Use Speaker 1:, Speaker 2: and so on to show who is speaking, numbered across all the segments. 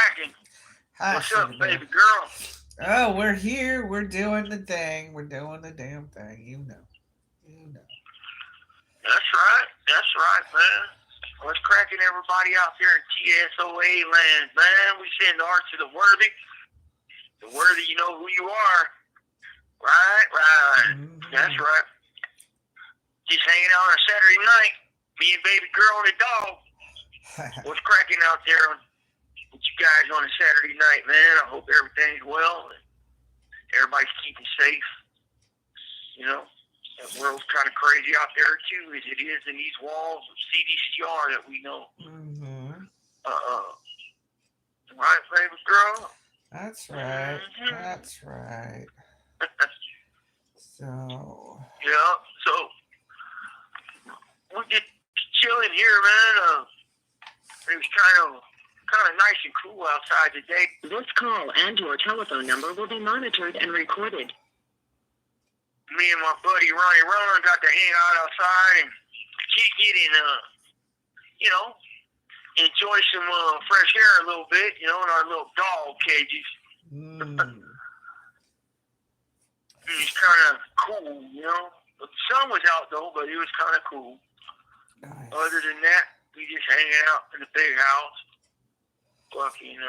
Speaker 1: cracking?
Speaker 2: Hi,
Speaker 1: What's up,
Speaker 2: sugar bear.
Speaker 1: baby girl?
Speaker 2: Oh, we're here. We're doing the thing. We're doing the damn thing. You know. You know.
Speaker 1: That's right. That's right, man. What's cracking, everybody out there in TSOA land, man? We send art to the worthy. The worthy, you know who you are. Right, right. That's
Speaker 2: Mm-hmm.
Speaker 1: right. Just hanging out on a Saturday night. Me and baby girl and the dog. What's cracking out there with you guys on a Saturday night, man? I hope everything's well. Everybody's keeping safe. You know, that world's kind of crazy out there too, as it is in these walls of CDCR that we know.
Speaker 2: Mm-hmm.
Speaker 1: Right, baby girl.
Speaker 2: That's right.
Speaker 1: Mm-hmm.
Speaker 2: That's right. So.
Speaker 1: Yeah. So we just chilling here, man. It was kind of nice and cool outside today.
Speaker 3: This call and your telephone number will be monitored and recorded.
Speaker 1: Me and my buddy Ronnie Ron got to hang out outside and kick it and you know, enjoy some fresh air a little bit, you know, in our little dog cages.
Speaker 2: Mm.
Speaker 1: It's kind of cool, you know. The sun was out though, but it was kind of cool.
Speaker 2: Nice.
Speaker 1: Other than that, we just hanging out in the big house. Fucking, you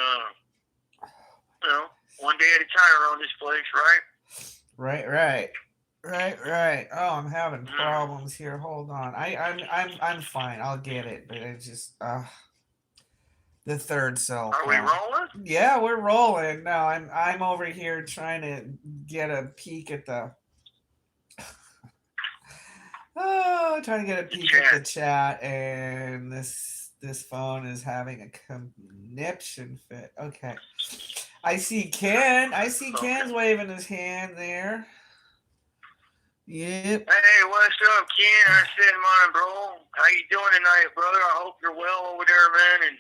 Speaker 1: know, one day at a time around this place, right?
Speaker 2: Right. Oh, I'm having problems here. Hold on. I'm fine. I'll get it, but it's just the third cell
Speaker 1: Are
Speaker 2: phone.
Speaker 1: we rolling?
Speaker 2: Yeah, we're rolling. No, I'm over here trying to get a peek at the trying to get a peek at the chat, and this phone is having a conniption fit. Okay. I see Ken. Ken's waving his hand there. Yep.
Speaker 1: Hey, what's up, Ken? I said mine, bro. How you doing tonight, brother? I hope you're well over there, man, and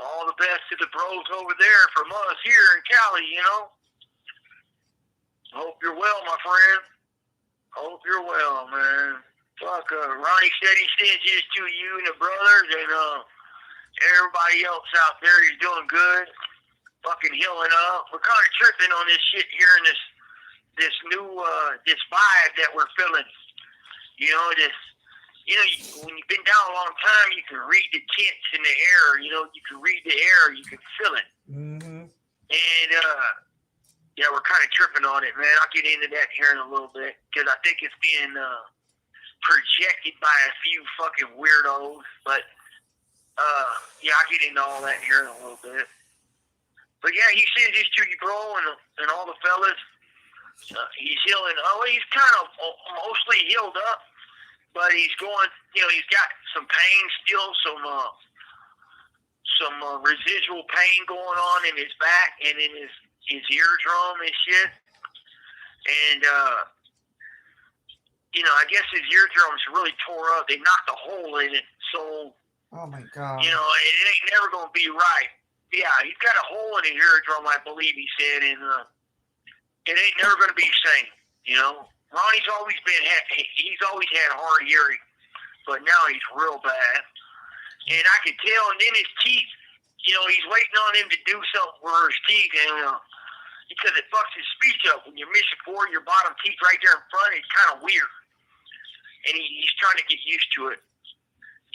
Speaker 1: all the best to the bros over there from us here in Cali, you know? Hope you're well, my friend. Hope you're well, man. Fuck, Ronnie said he sends this to you and the brothers, and everybody else out there is doing good. Fucking healing up. We're kind of tripping on this shit here in this new this vibe that we're feeling. You know, when you've been down a long time, you can read the tints in the air. You know, you can read the air, you can feel it.
Speaker 2: Mm-hmm.
Speaker 1: And yeah, we're kind of tripping on it, man. I'll get into that here in a little bit because I think it's being projected by a few fucking weirdos. But yeah, I'll get into all that here in a little bit. But yeah, he sends this to you, bro, and all the fellas. He's healing. Oh, he's kind of mostly healed up, but he's going. You know, he's got some pain still, some residual pain going on in his back and in his eardrum and shit. And you know, I guess his eardrum's really tore up. They knocked a hole in it, so.
Speaker 2: Oh my God.
Speaker 1: You know, it ain't never gonna be right. Yeah, he's got a hole in his eardrum, I believe he said, and it ain't never going to be the same, you know. Ronnie's always he's always had hard hearing, but now he's real bad. And I could tell, and then his teeth, you know, he's waiting on him to do something for his teeth, and because it fucks his speech up. When you're missing four of your bottom teeth right there in front, it's kind of weird. And he's trying to get used to it.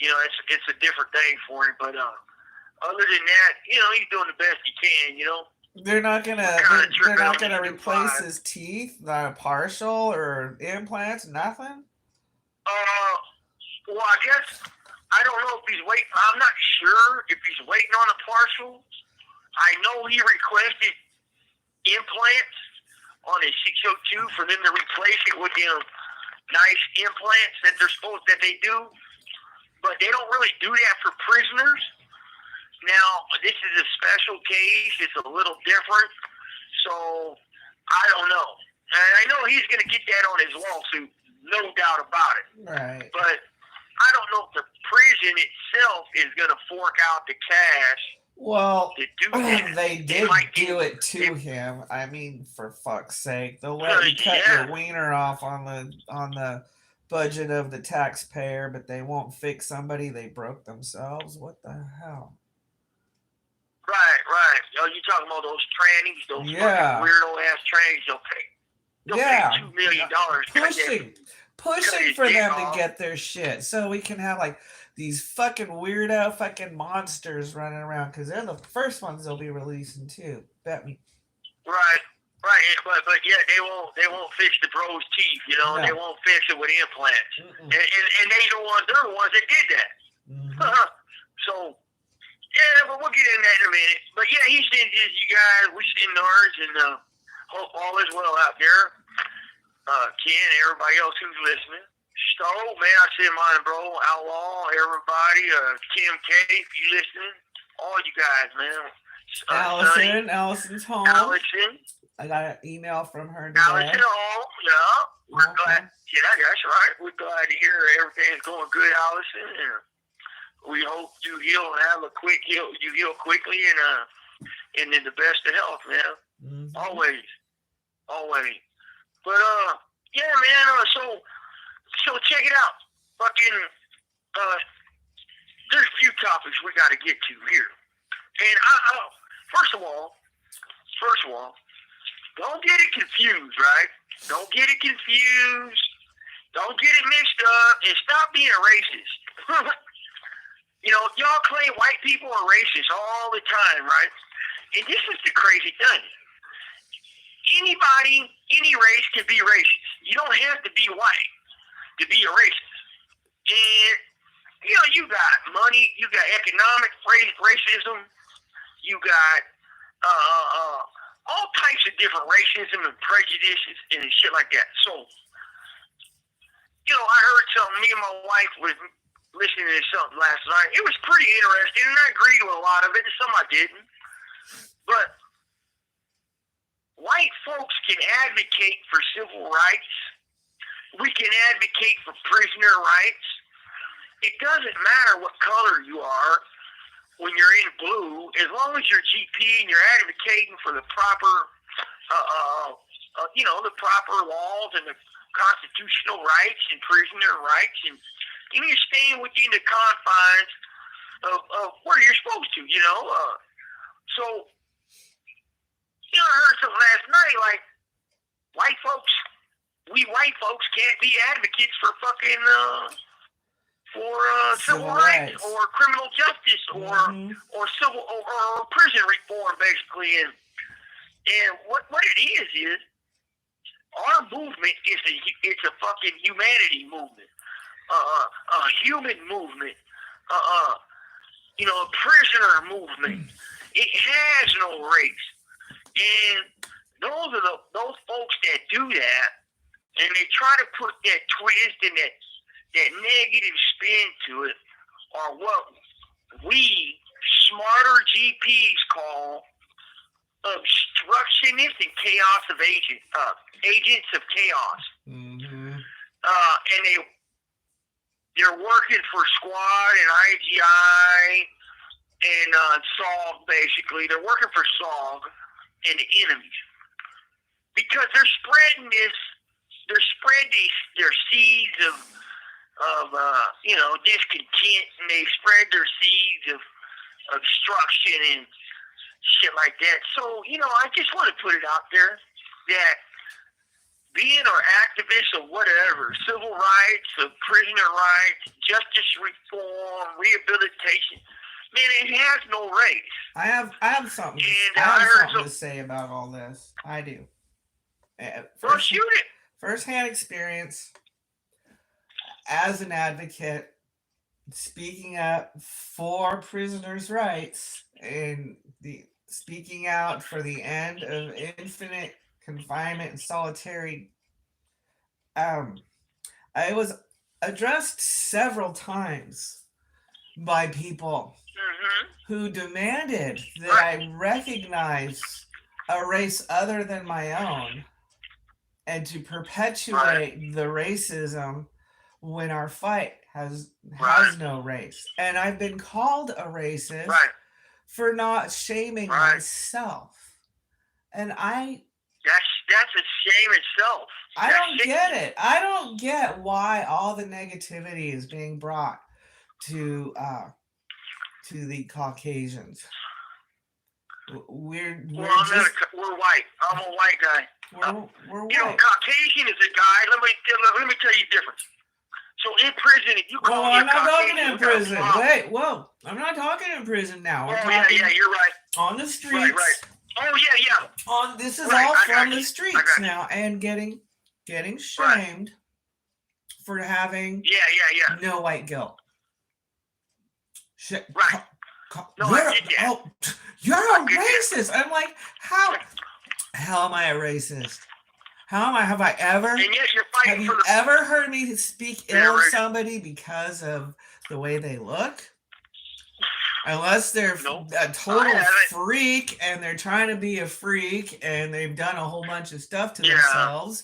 Speaker 1: You know, it's a different thing for him, but other than that, you know, he's doing the best he can, you know.
Speaker 2: They're not gonna replace his teeth, not partial or implants, nothing.
Speaker 1: Well, I guess I don't know if he's waiting. I'm not sure if he's waiting on a partial. I know he requested implants on his 602 for them to replace it with nice implants that they do, but they don't really do that for prisoners. Now, this is a special case. It's a little different. So, I don't know. And I know he's going to get that on his lawsuit, no doubt about it.
Speaker 2: Right.
Speaker 1: But I don't know if the prison itself is going to fork out the cash.
Speaker 2: Well,
Speaker 1: to do that.
Speaker 2: They did do it to him. I mean, for fuck's sake. They'll let you cut your wiener off on the budget of the taxpayer, but they won't fix somebody they broke themselves. What the hell?
Speaker 1: Right. Oh, you talking about those trannies, those fucking weirdo ass trannies? They'll pay $2 million.
Speaker 2: Pushing for them to get their shit, so we can have like these fucking weirdo fucking monsters running around, because they're the first ones they'll be releasing too. Bet me.
Speaker 1: Right. But yeah, they won't fix the bro's teeth. You know, they won't fix it with implants. And they're the ones that did that. So. Yeah, but we'll get in that in a minute. But yeah, he sends you guys, we send ours, and hope all is well out there. Ken, everybody else who's listening. Stowe, man, I send mine, bro. Outlaw, everybody. Kim K, if you listening. All you guys, man.
Speaker 2: Allison's home.
Speaker 1: Allison.
Speaker 2: I got an email from her today.
Speaker 1: Allison home, yeah. We're glad. Yeah, that's right. We're glad to hear everything's going good, Allison. And we hope you heal quickly and in the best of health, man. Always. But yeah, man. So check it out. Fucking there's a few topics we got to get to here. And first of all, don't get it confused, right? Don't get it confused. Don't get it mixed up, and stop being racist. You know, y'all claim white people are racist all the time, right? And this is the crazy thing. Anybody, any race can be racist. You don't have to be white to be a racist. And, you know, you got money, you got economic racism, you got all types of different racism and prejudices and shit like that. So, you know, I heard something, me and my wife was listening to something last night. It was pretty interesting, and I agreed with a lot of it, and some I didn't. But white folks can advocate for civil rights. We can advocate for prisoner rights. It doesn't matter what color you are when you're in blue, as long as you're GP and you're advocating for the proper, the proper laws and the constitutional rights and prisoner rights, and you're staying within the confines of where you're supposed to, you know. So, you know, I heard something last night, like, we white folks can't be advocates for fucking, civil rights or criminal justice or civil or prison reform, basically. And what it is our movement it's a fucking humanity movement. A human movement, a prisoner movement. It has no race, and those folks that do that, and they try to put that twist and that negative spin to it, are what we smarter GPs call obstructionists and agents of chaos. And they're working for Squad and IGI and SOG, basically. They're working for SOG and the enemies. Because they're spreading their seeds of discontent, and they spread their seeds of obstruction and shit like that. So, you know, I just want to put it out there that being an activist or whatever, civil rights, prisoner rights, justice reform, rehabilitation, man, it has no race.
Speaker 2: I have something to say about all this. I do.
Speaker 1: Shoot it.
Speaker 2: First-hand experience as an advocate, speaking up for prisoners' rights and speaking out for the end of infinite confinement and solitary. I was addressed several times by people who demanded that I recognize a race other than my own and to perpetuate the racism when our fight has no race. And I've been called a racist for not shaming myself. And
Speaker 1: that's a shame itself.
Speaker 2: I don't get it. I don't get why all the negativity is being brought to the Caucasians. We're
Speaker 1: we're white. I'm a white guy.
Speaker 2: we're
Speaker 1: You know,
Speaker 2: white.
Speaker 1: Caucasian is a guy. Let me tell you the difference. So in prison, if you call
Speaker 2: Well,
Speaker 1: me
Speaker 2: I'm
Speaker 1: a
Speaker 2: not talking
Speaker 1: Caucasian,
Speaker 2: in prison. Wait, whoa. I'm not talking in prison now.
Speaker 1: Oh, yeah, you're right.
Speaker 2: On the streets.
Speaker 1: Right. Oh, yeah.
Speaker 2: This is
Speaker 1: Right,
Speaker 2: all
Speaker 1: I
Speaker 2: from
Speaker 1: got
Speaker 2: the
Speaker 1: you.
Speaker 2: streets now, and getting shamed for having
Speaker 1: Yeah.
Speaker 2: no white guilt.
Speaker 1: Right. No, I did that.
Speaker 2: Oh, you're a racist. I'm like, how am I a racist? Have I ever?
Speaker 1: And yes, you're fighting
Speaker 2: Have you ever heard me speak ill of somebody because of the way they look? Unless they're a total freak and they're trying to be a freak and they've done a whole bunch of stuff to themselves,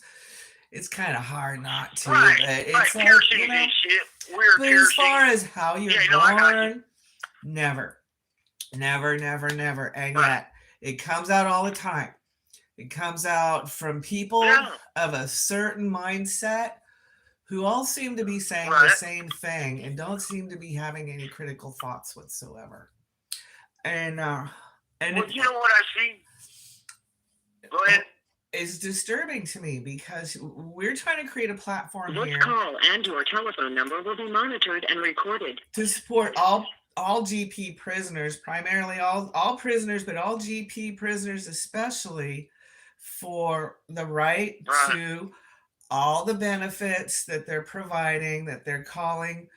Speaker 2: it's kind of hard not to.
Speaker 1: Right.
Speaker 2: It's like,
Speaker 1: piercings and shit. Weird
Speaker 2: but
Speaker 1: piercings.
Speaker 2: as far as how you're born, never. And yet, it comes out all the time. It comes out from people of a certain mindset who all seem to be saying the same thing and don't seem to be having any critical thoughts whatsoever. And
Speaker 1: well, you know what I see? Go ahead.
Speaker 2: It's disturbing to me because we're trying to create a platform here.
Speaker 3: This call and your telephone number will be monitored and recorded
Speaker 2: To support all GP prisoners, primarily all prisoners, but all GP prisoners especially, for the right to all the benefits that they're providing, that they're calling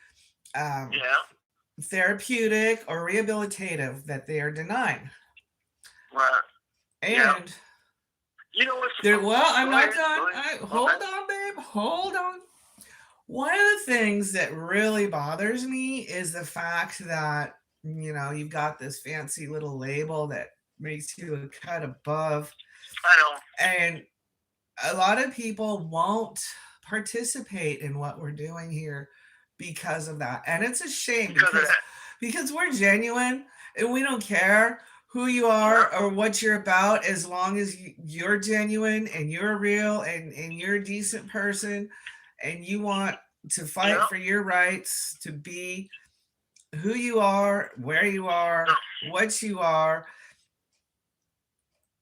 Speaker 2: therapeutic or rehabilitative, that they are denying.
Speaker 1: Right.
Speaker 2: And
Speaker 1: you know what's
Speaker 2: I'm not done. Hold on, babe. Hold on. One of the things that really bothers me is the fact that, you've got this fancy little label that makes you a cut above.
Speaker 1: I know.
Speaker 2: And a lot of people won't participate in what we're doing here because of that. And it's a shame because we're genuine and we don't care who you are or what you're about, as long as you're genuine and you're real and you're a decent person and you want to fight for your rights to be who you are, where you are, what you are.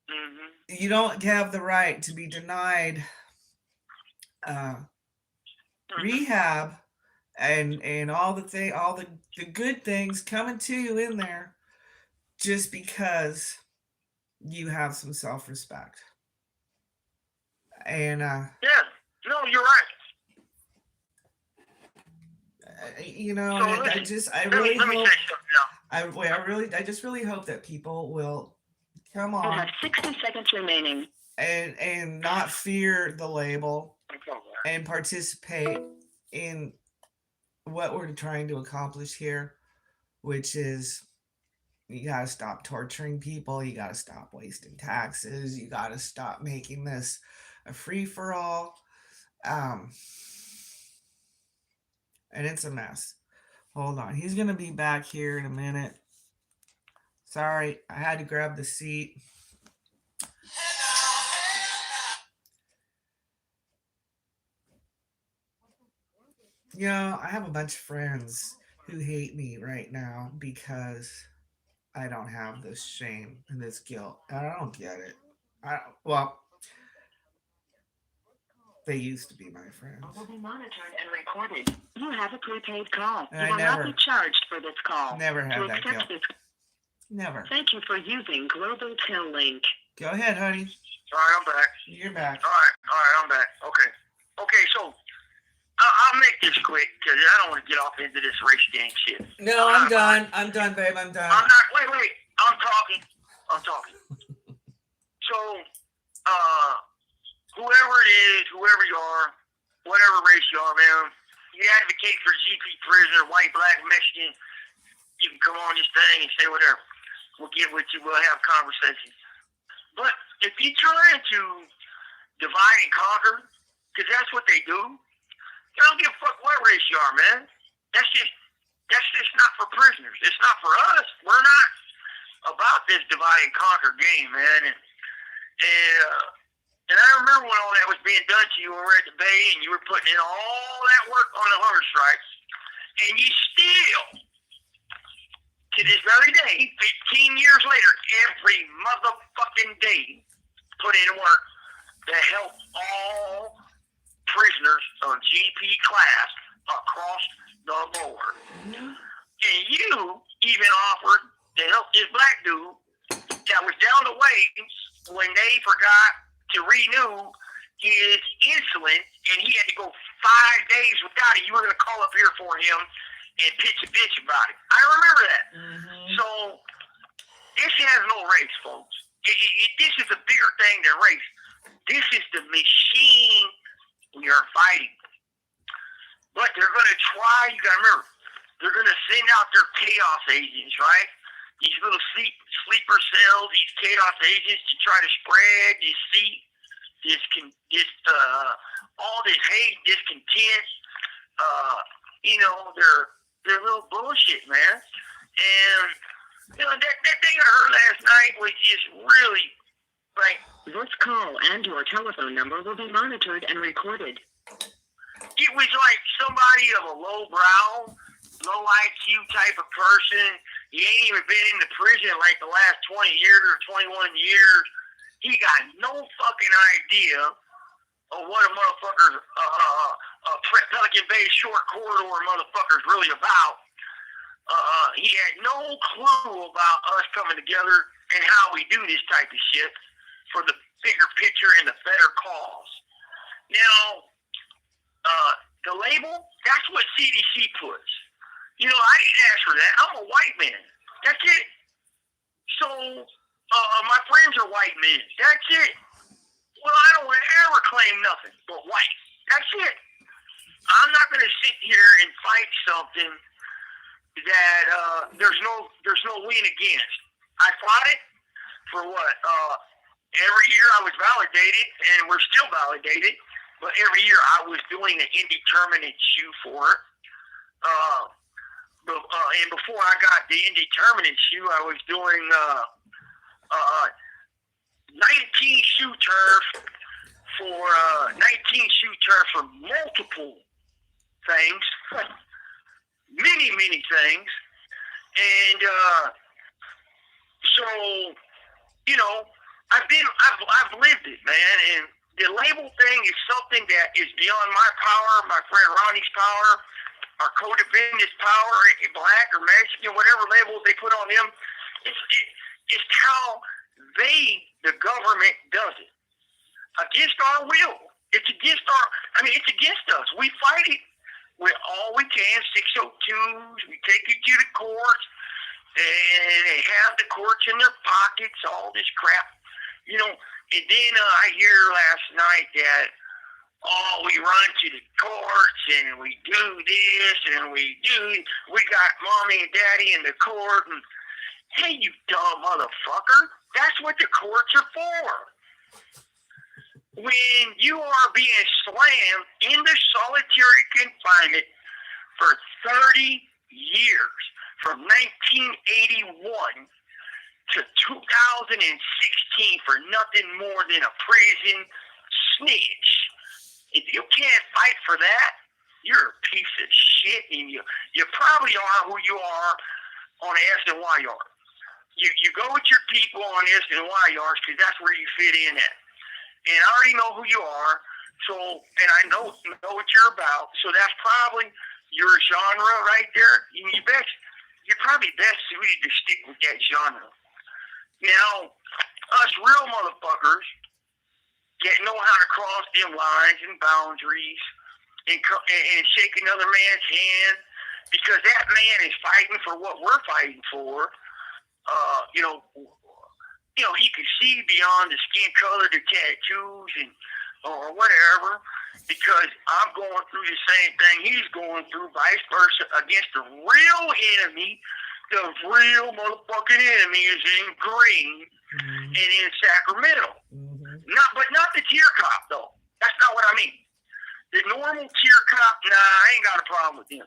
Speaker 1: Mm-hmm.
Speaker 2: You don't have the right to be denied rehab and all the good things coming to you in there just because you have some self-respect. And
Speaker 1: no, you're right.
Speaker 2: I just really hope that people will come on.
Speaker 3: You have 60 seconds remaining.
Speaker 2: And not fear the label and participate in what we're trying to accomplish here, which is you got to stop torturing people. You got to stop wasting taxes. You got to stop making this a free-for-all. And it's a mess. Hold on. He's going to be back here in a minute. Sorry, I had to grab the seat. I have a bunch of friends who hate me right now because I don't have this shame and this guilt. And I don't get it. They used to be my friends.
Speaker 3: Will be monitored and recorded. You have a prepaid call.
Speaker 2: And
Speaker 3: you will not be charged for this call.
Speaker 2: Never had that guilt. Never.
Speaker 3: Thank you for using Global Tel Link.
Speaker 2: Go ahead, honey.
Speaker 1: All right, I'm back.
Speaker 2: You're back.
Speaker 1: All right, I'm back. Okay, so I'll make this quick because I don't want to get off into this race gang shit.
Speaker 2: No, I'm done. I'm done, babe. I'm done.
Speaker 1: I'm not. Wait. I'm talking. So, whoever it is, whoever you are, whatever race you are, man, you advocate for GP prisoner, white, black, Mexican, you can come on this thing and say whatever. We'll get with you. We'll have conversations. But if you're trying to divide and conquer, because that's what they do, I don't give a fuck what race you are, man. That's just not for prisoners. It's not for us. We're not about this divide and conquer game, man. And I remember when all that was being done to you when we were at the Bay and you were putting in all that work on the hunger strikes, and you still To this very day, 15 years later, every motherfucking day, put in work to help all prisoners of GP class across the board. And you even offered to help this black dude that was down the way when they forgot to renew his insulin, and he had to go 5 days without it. You were going to call up here for him and pitch a bitch about it. I remember that. So this has no race, folks. This is a bigger thing than race. This is the machine we are fighting. But they're going to try, you got to remember, they're going to send out their chaos agents, right? These little sleeper cells, these chaos agents to try to spread deceit, all this hate, discontent. They're little bullshit, man. And that thing I heard last night was just really like.
Speaker 3: This call and your telephone number will be monitored and recorded.
Speaker 1: It was like somebody of a low-brow, low IQ type of person. He ain't even been in the prison like the last 20 years or 21 years. He got no fucking idea of what a motherfucker's Pelican Bay short corridor motherfucker's really about. He had no clue about us coming together and how we do this type of shit for the bigger picture and the better cause. Now, the label, that's what CDC puts. I didn't ask for that. I'm a white man. That's it. So, my friends are white men. That's it. Well, I don't ever claim nothing but white. That's it. I'm not going to sit here and fight something that there's no win against. I fought it for what? Every year I was validated, and we're still validated. But every year I was doing an indeterminate shoe for it. And before I got the indeterminate shoe, I was doing 19 shoe turf for multiple things, many things, and so I've lived it, man, and the label thing is something that is beyond my power, my friend Ronnie's power, our codependent's power, black or Mexican, whatever labels they put on them. It's how the government does it. Against our will. It's against us. We fight it with all we can, 602s. We take it to the courts, and they have the courts in their pockets, all this crap. And then I hear last night that, we run to the courts and we do this and we got mommy and daddy in the court. And hey, you dumb motherfucker, that's what the courts are for. When you are being slammed into solitary confinement for 30 years, from 1981 to 2016 for nothing more than a prison snitch. If you can't fight for that, you're a piece of shit, and you probably are who you are on the S&Y yard. You go with your people on the S&Y yards because that's where you fit in at. And I already know who you are, and I know what you're about, so that's probably your genre right there. You're probably best suited to stick with that genre. Now, us real motherfuckers that know how to cross them lines and boundaries and shake another man's hand because that man is fighting for what we're fighting for. He could see beyond the skin color, the tattoos, or whatever, because I'm going through the same thing he's going through, vice versa, against the real enemy. The real motherfucking enemy is in green and in Sacramento. Not the tier cop, though. That's not what I mean. The normal tier cop, I ain't got a problem with them.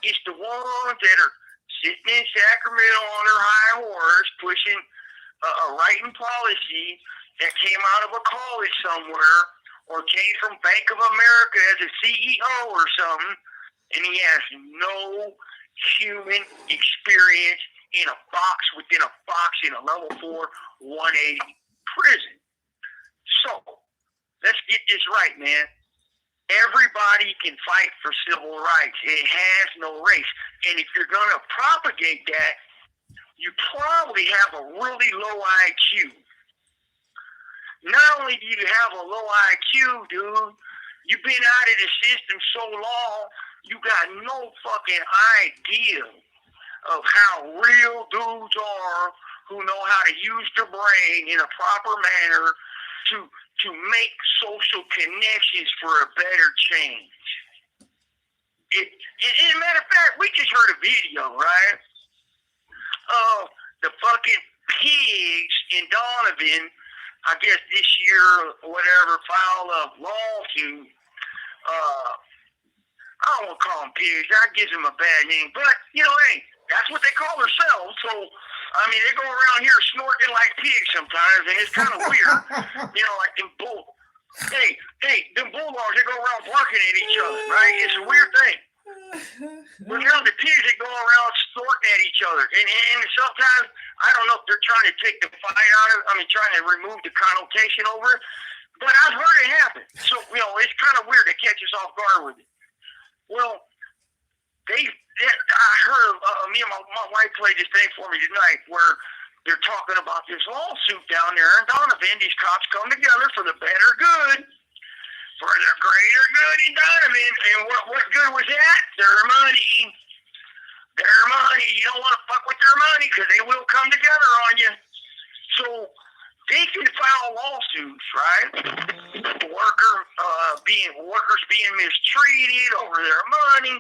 Speaker 1: It's the ones that are sitting in Sacramento on their high horse, pushing a writing policy that came out of a college somewhere or came from Bank of America as a CEO or something, and he has no human experience in a box within a box in a level 4 180 prison. So let's get this right, man. Everybody can fight for civil rights. It has no race. And if you're going to propagate that, you probably have a really low IQ. Not only do you have a low IQ, dude, you've been out of the system so long, you got no fucking idea of how real dudes are who know how to use their brain in a proper manner to make social connections for a better change. As a matter of fact, we just heard a video, right? Of the fucking pigs in Donovan, I guess this year or whatever, filed a lawsuit. I don't want to call them pigs. That gives them a bad name. But, hey, that's what they call themselves. So, I mean, they go around here snorting like pigs sometimes, and it's kind of weird. Like them them bulldogs, they go around barking at each other, right? It's a weird thing. But the pigs, they go around snorting at each other. And sometimes, I don't know if they're trying to take the fight out of it. I mean, trying to remove the connotation over it. But I've heard it happen. So, it's kind of weird to catch us off guard with it. Well, I heard me and my wife played this thing for me tonight where they're talking about this lawsuit down there in Donovan. These cops come together for the better good, for the greater good in Donovan. And what good was that? Their money. Their money. You don't want to fuck with their money because they will come together on you. So they can file lawsuits, right? Workers being mistreated over their money,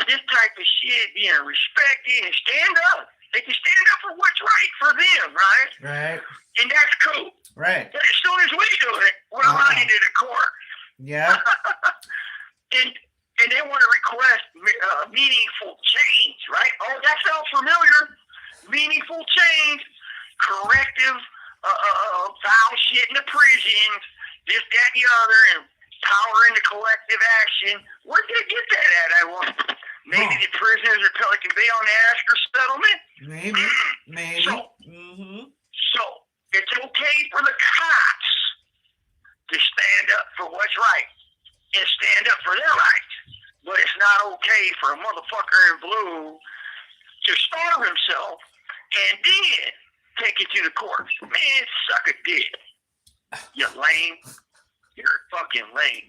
Speaker 1: this type of shit being respected, and stand up. They can stand up for what's right for them, right?
Speaker 2: Right.
Speaker 1: And that's cool.
Speaker 2: Right.
Speaker 1: But as soon as we do it, we're running to the court.
Speaker 2: Yeah.
Speaker 1: and they want to request meaningful change, right? Oh, that sounds familiar. Meaningful change, corrective, foul shit in the prisons, this, that, and the other, and power into collective action. Where did they get that at? I wonder. Maybe the prisoners at Pelican Bay on the Asker settlement?
Speaker 2: Maybe.
Speaker 1: So, it's okay for the cops to stand up for what's right and stand up for their rights. But it's not okay for a motherfucker in blue to starve himself and then take it to the courts. Man, suck a dick. You lame. You're fucking lame.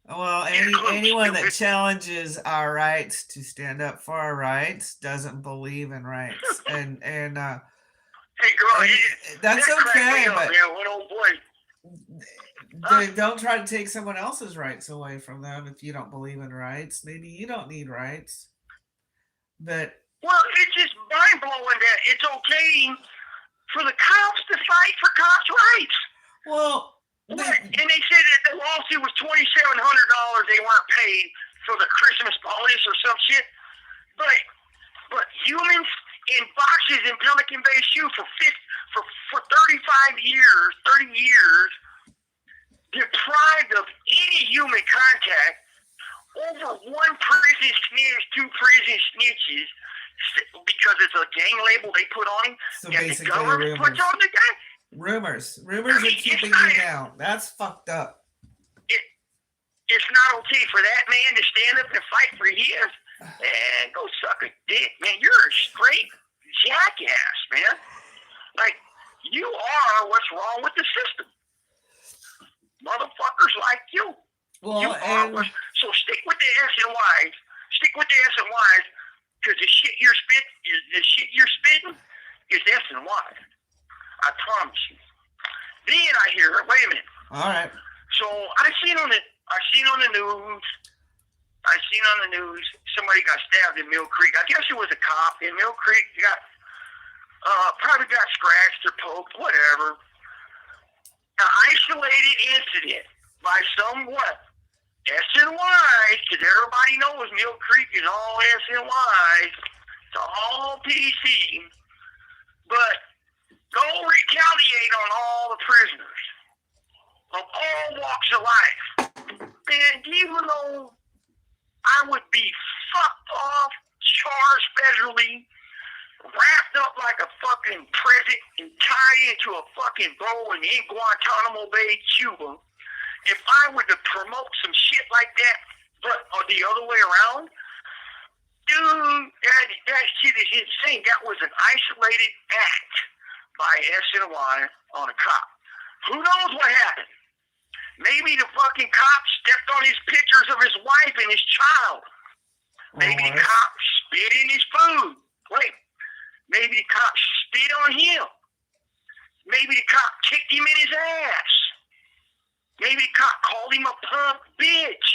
Speaker 2: Well, anyone that challenges our rights to stand up for our rights doesn't believe in rights, and
Speaker 1: hey, girl,
Speaker 2: that's okay. But
Speaker 1: what old boy?
Speaker 2: Don't try to take someone else's rights away from them if you don't believe in rights. Maybe you don't need rights, but
Speaker 1: it's just mind blowing that it's okay for the cops to fight for cops' rights.
Speaker 2: Well.
Speaker 1: And they said that the lawsuit was $2,700 they weren't paid for the Christmas bonus or some shit. But humans in boxes in Pelican Bay Shoe for 35 years, 30 years, deprived of any human contact, over one prison snitch, two prison snitches, because it's a gang label they put on him,
Speaker 2: so
Speaker 1: that the government puts on the guy.
Speaker 2: Rumors are keeping you down. That's fucked up.
Speaker 1: It's not okay for that man to stand up and fight for his. And go suck a dick, man. You're a straight jackass, man. Like, you are what's wrong with the system. Motherfuckers like you.
Speaker 2: Well,
Speaker 1: so stick with the S and Y's. Stick with the S and Y's, because the shit you're spitting is S and Y. I promise you. Then I hear, wait a minute.
Speaker 2: All right.
Speaker 1: So I seen on the news somebody got stabbed in Mill Creek. I guess it was a cop in Mill Creek. Probably got scratched or poked, whatever. An isolated incident by some S and Y's, because everybody knows Mill Creek is all S and Y's. It's all PC. But go retaliate on all the prisoners of all walks of life. And even though I would be fucked off, charged federally wrapped up like a fucking present and tied into a fucking bow and in Guantanamo Bay, Cuba. If I were to promote some shit like that, but or the other way around, dude, that shit is insane. That was an isolated act by SNY on a cop. Who knows what happened? Maybe the fucking cop stepped on his pictures of his wife and his child. Maybe the cop spit in his food. Wait. Maybe the cop spit on him. Maybe the cop kicked him in his ass. Maybe the cop called him a punk bitch.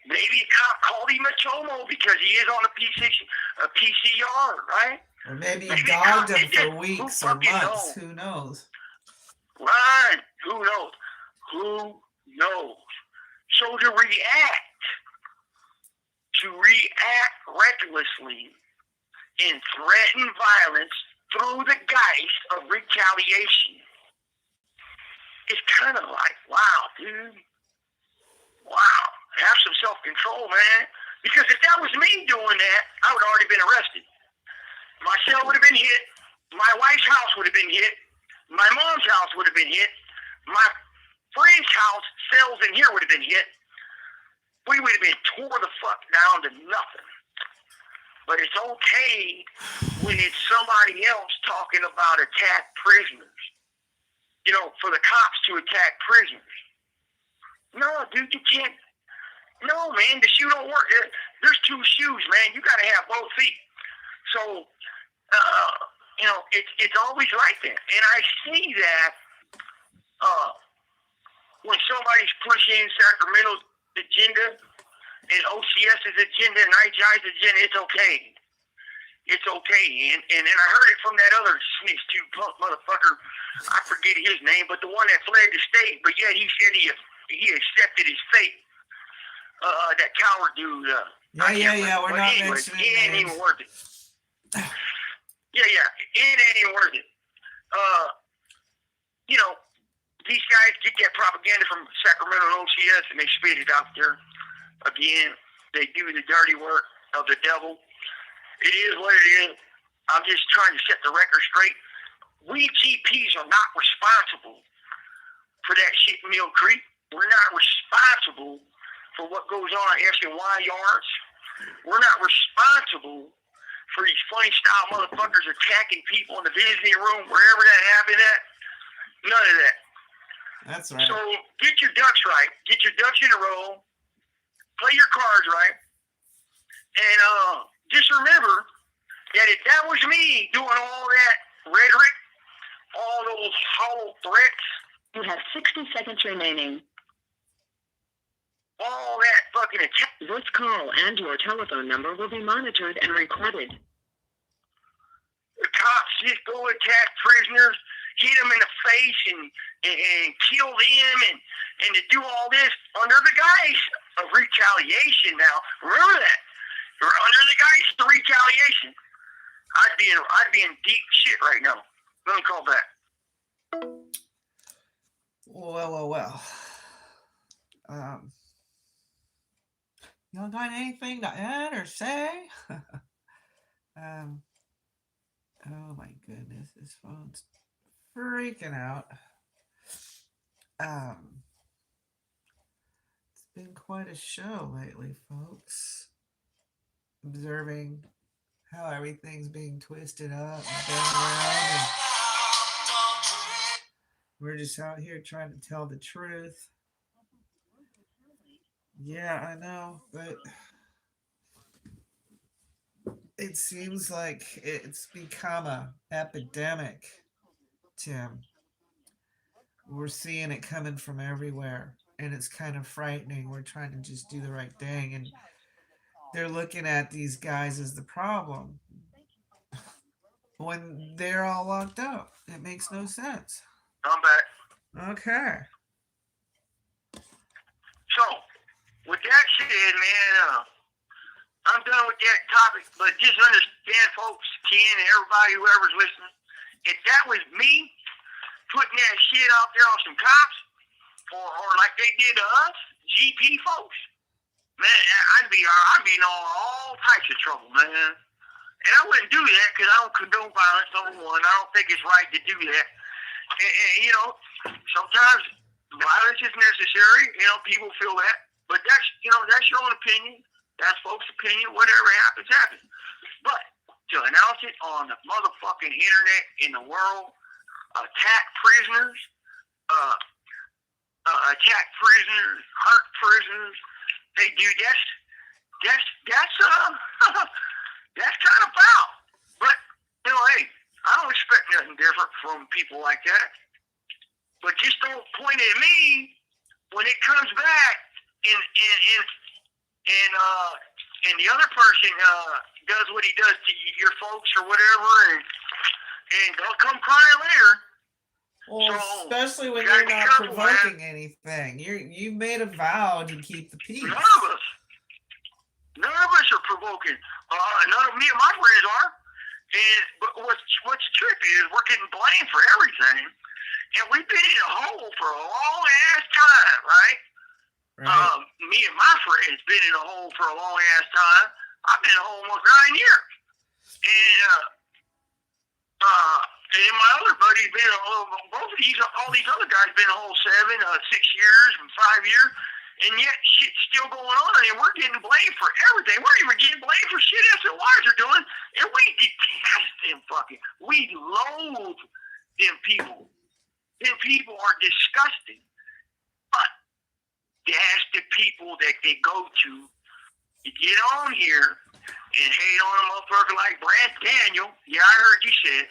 Speaker 1: Maybe the cop called him a chomo because he is on a PCR, right?
Speaker 2: Or maybe he dogged him for weeks or months. Who knows?
Speaker 1: Right. Who knows? Who knows? So to react recklessly and threaten violence through the guise of retaliation, it's kind of like, wow, dude. Wow. Have some self-control, man. Because if that was me doing that, I would have already been arrested. My cell would have been hit. My wife's house would have been hit. My mom's house would have been hit. My friend's house, cells in here would have been hit. We would have been tore the fuck down to nothing. But it's okay when it's somebody else talking about attack prisoners. You know, for the cops to attack prisoners. No, dude, you can't. No, man, the shoe don't work. There's two shoes, man. You got to have both feet. So, you know, it's always like that. And I see that when somebody's pushing Sacramento's agenda and OCS's agenda and IGI's agenda, it's okay. It's okay. And then I heard it from that other snitch, too, punk motherfucker. I forget his name, but the one that fled the state. But yet he said he accepted his fate. That coward dude.
Speaker 2: Yeah. We're not mentioning
Speaker 1: it ain't even worth it. Yeah. It ain't even worth it. You know, these guys get that propaganda from Sacramento and OCS and they spit it out there. Again, they do the dirty work of the devil. It is what it is. I'm just trying to set the record straight. We GPs are not responsible for that shit in Mill Creek. We're not responsible for what goes on at SNY yards. We're not responsible for these funny style motherfuckers attacking people in the visiting room, wherever that happened at. None of that.
Speaker 2: That's right.
Speaker 1: So get your ducks right. Get your ducks in a row. Play your cards right. And just remember that if that was me doing all that rhetoric, all those hollow threats.
Speaker 3: You have 60 seconds remaining.
Speaker 1: All that fucking attack.
Speaker 3: This call and your telephone number will be monitored and recorded.
Speaker 1: The cops just go attack prisoners, hit them in the face and kill them and to do all this under the guise of retaliation. Now, remember that. You're under the guise of retaliation. I'd be in deep shit right now. Let me call back.
Speaker 2: Well. Y'all got anything to add or say? Oh my goodness, this phone's freaking out. It's been quite a show lately, folks. Observing how everything's being twisted up and bent around, and we're just out here trying to tell the truth. Yeah, I know, but it seems like it's become a epidemic, Tim. We're seeing it coming from everywhere, and it's kind of frightening. We're trying to just do the right thing, and they're looking at these guys as the problem when they're all locked up. It makes no sense.
Speaker 1: I'm back.
Speaker 2: Okay.
Speaker 1: So, with that said, man, I'm done with that topic, but just understand, folks, Ken and everybody, whoever's listening, if that was me putting that shit out there on some cops, or like they did to us, GP folks, man, I'd be in all types of trouble, man. And I wouldn't do that because I don't condone violence, number one. I don't think it's right to do that. And you know, sometimes violence is necessary. You know, people feel that. But that's, you know, that's your own opinion. That's folks' opinion. Whatever happens, happens. But to announce it on the motherfucking internet in the world, attack prisoners, hurt prisoners. Hey, dude, that's that's kind of foul. But you know, hey, I don't expect nothing different from people like that. But just don't point at me when it comes back and the other person does what he does to your folks or whatever, and they'll come crying later.
Speaker 2: Well,
Speaker 1: So,
Speaker 2: especially when
Speaker 1: you
Speaker 2: you're
Speaker 1: gotta be
Speaker 2: not
Speaker 1: careful,
Speaker 2: provoking
Speaker 1: man.
Speaker 2: anything. You made a vow to keep the peace.
Speaker 1: None of us are provoking. None of me and my friends are. But what's trippy is we're getting blamed for everything, and we've been in a hole for a long ass time, right?
Speaker 2: Right.
Speaker 1: Me and my friends been in a hole for a long ass time. I've been in a hole almost 9 years, and my other buddy's been in a hole. Both of all these other guys been in a hole 7, 6 years, and 5 years. And yet shit's still going on, and we're getting blamed for everything. We're even getting blamed for shit SOIs are doing, and we detest them fucking. We loathe them people. Them people are disgusting. But that's the people that they go to get on here and hate on a motherfucker like Brant Daniel. Yeah, I heard you said.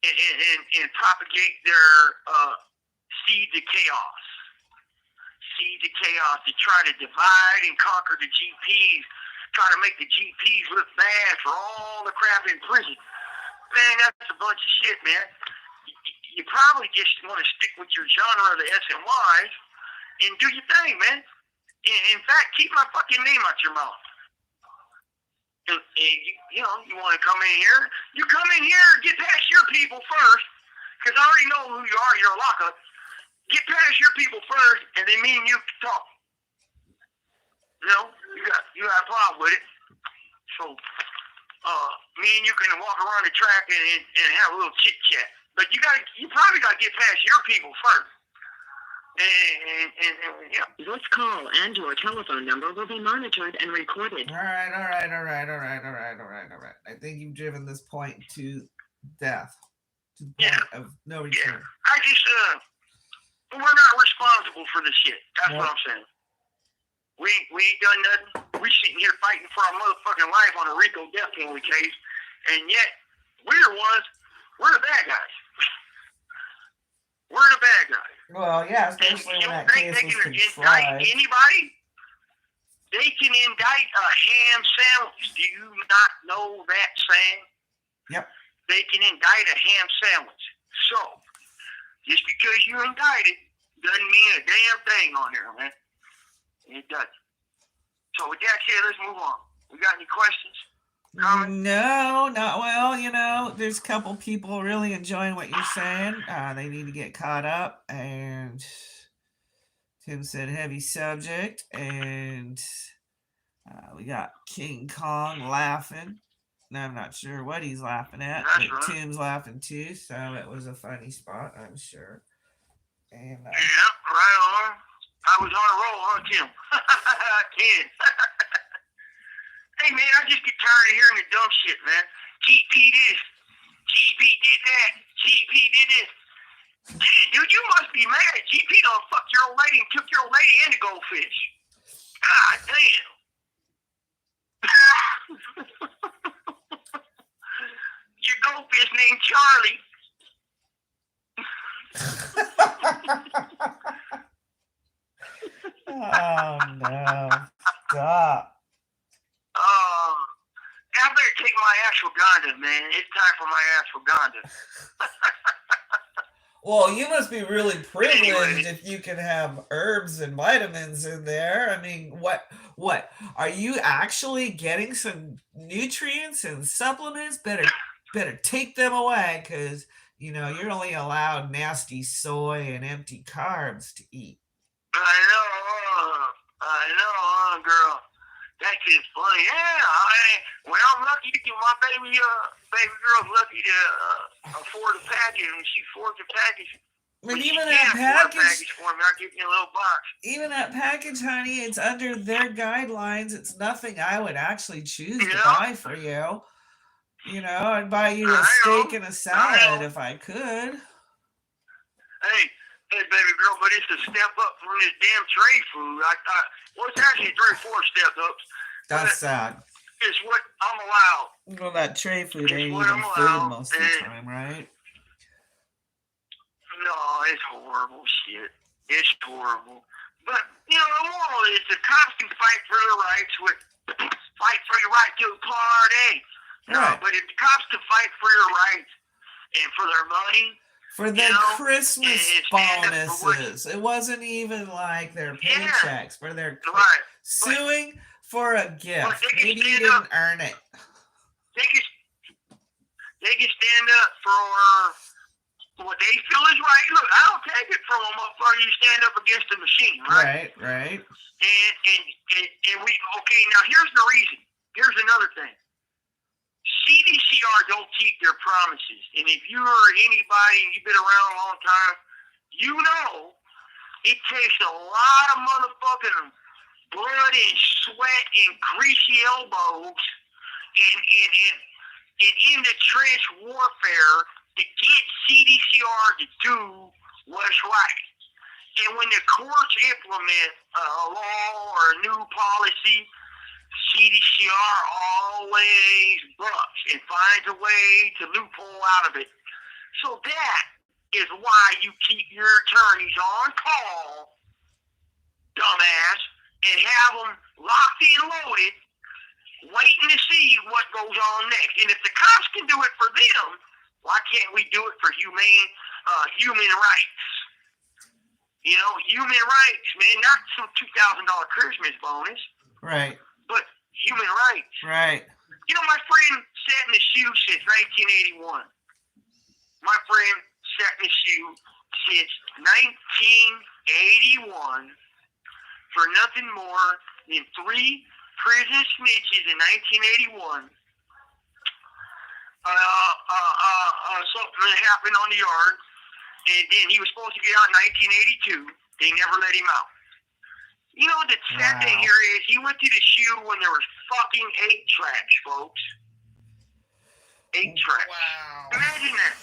Speaker 1: And propagate their seeds of chaos. Seeds of chaos to try to divide and conquer the GPs, try to make the GPs look bad for all the crap in prison. Man, that's a bunch of shit, man. You probably just want to stick with your genre of the SNYs and do your thing, man. In fact, keep my fucking name out your mouth. And you know, you want to come in here, you come in here and get past your people first, because I already know who you are, you're a lockup. Get past your people first, and then me and you can talk. You know, you got a problem with it. So, me and you can walk around the track and have a little chit chat. But you probably gotta get past your people first. And yeah.
Speaker 3: This call and your telephone number will be monitored and recorded.
Speaker 2: All right. I think you've driven this point to death, to the point of no return.
Speaker 1: Yeah. I just we're not responsible for this shit. That's what I'm saying. We ain't done nothing. We sitting here fighting for our motherfucking life on a RICO death penalty case, and yet we're the bad guys. We're the bad guys.
Speaker 2: Well, yeah, especially when that case was
Speaker 1: indict
Speaker 2: tried.
Speaker 1: anybody? They can indict a ham sandwich. Do you not know that saying?
Speaker 2: Yep.
Speaker 1: They can indict a ham sandwich. So, just because you're indicted doesn't mean a damn thing on here, man. It doesn't. So with that said, let's move on. We got any questions? Comments?
Speaker 2: No, not well. You know, there's a couple people really enjoying what you're saying. They need to get caught up. And Tim said heavy subject. And we got King Kong laughing. And I'm not sure what he's laughing at,
Speaker 1: That's
Speaker 2: but
Speaker 1: right.
Speaker 2: Tim's laughing too. So it was a funny spot, I'm sure. And
Speaker 1: Yeah, right on. I was on a roll, huh, Tim? Tim. Hey, man, I just get tired of hearing the dumb shit, man. GP this. GP did that. GP did this. Man, dude, you must be mad. GP done fucked your old lady and took your old lady and the goldfish. God damn. Your goldfish named Charlie.
Speaker 2: oh no! Stop.
Speaker 1: I better take my ashwagandha, man. It's time for my ashwagandha.
Speaker 2: Well, you must be really privileged
Speaker 1: Anyway.
Speaker 2: if you can have herbs and vitamins in there. I mean, what? Are you actually getting some nutrients and supplements? Better take them away, because you know you're only allowed nasty soy and empty carbs to eat.
Speaker 1: I know, girl. That kid's funny. Yeah, I'm lucky to get my baby girl's lucky to afford a package, and she affords a package.
Speaker 2: But
Speaker 1: she
Speaker 2: even
Speaker 1: can't
Speaker 2: that
Speaker 1: afford a package for me, I'll give you a little box.
Speaker 2: even that package, honey, it's under their guidelines. It's nothing I would actually choose to buy for you. You know, I'd buy you a steak and a salad if I could.
Speaker 1: Hey, baby girl, but it's a step up from this damn tray food. I thought, well, it's actually 3 or 4 step ups.
Speaker 2: That's sad.
Speaker 1: It's what I'm allowed.
Speaker 2: Well, that tray food ain't even food most of the time, right?
Speaker 1: No, it's horrible shit. It's horrible. But, you know, the moral is the cops can fight for their rights fight for your right to a party. No,
Speaker 2: right.
Speaker 1: But if the cops can fight for your rights and for their money,
Speaker 2: for their Christmas bonuses. It wasn't even like their paychecks. For their suing for a gift. Maybe you didn't earn it.
Speaker 1: They can stand up for what they feel is right. Look, I don't take it from a motherfucker. You stand up against the machine, right?
Speaker 2: Right.
Speaker 1: And we, okay, now here's the reason. Here's another thing. CDCR don't keep their promises. And if you are anybody and you've been around a long time, you know it takes a lot of motherfucking blood and sweat and greasy elbows and in the trench warfare to get CDCR to do what's right. And when the courts implement a law or a new policy, CDCR always bucks and finds a way to loophole out of it. So that is why you keep your attorneys on call, dumbass, and have them locked and loaded, waiting to see what goes on next. And if the cops can do it for them, why can't we do it for human rights? You know, human rights, man, not some $2,000 Christmas bonus.
Speaker 2: Right.
Speaker 1: But human rights.
Speaker 2: Right.
Speaker 1: You know, my friend sat in the shoe since 1981. My friend sat in the shoe since 1981 for nothing more than 3 prison snitches in 1981. Something that happened on the yard, and then he was supposed to get out in 1982. They never let him out. You know, the sad thing here is he went to the shoe when there was fucking 8 tracks, folks. 8 tracks.
Speaker 2: Wow.
Speaker 1: Imagine that.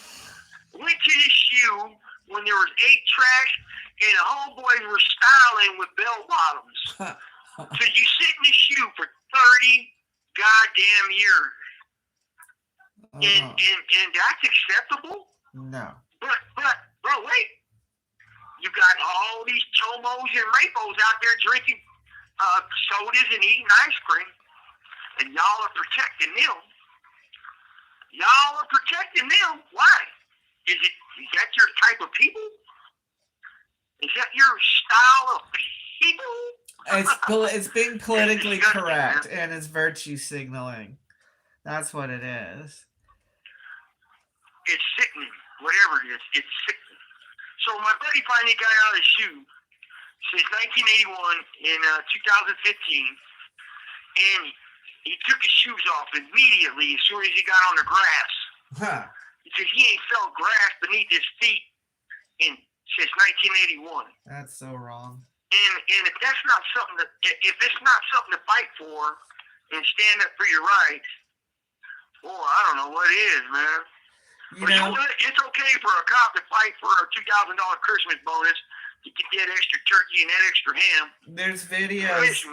Speaker 1: Went to the shoe when there was 8 tracks and the homeboys were styling with bell bottoms. So you sit in the shoe for 30 goddamn years. And that's acceptable?
Speaker 2: No.
Speaker 1: But, wait. You got all these chomos and rapos out there drinking sodas and eating ice cream, and y'all are protecting them. Why? Is that your type of people? Is that your style of people?
Speaker 2: It's being politically correct, and it's virtue signaling. That's what it is.
Speaker 1: It's sickening. Whatever it is, it's sickening. So my buddy finally got out of the shoe since 1981 in 2015, and he took his shoes off immediately as soon as he got on the grass. Because he ain't felt grass beneath his feet since 1981.
Speaker 2: That's so wrong.
Speaker 1: And if that's not something if it's not something to fight for and stand up for your rights, well, I don't know what is, man.
Speaker 2: You know,
Speaker 1: it's okay for a cop to fight for a $2,000 Christmas bonus to get that extra turkey and that extra ham.
Speaker 2: There's videos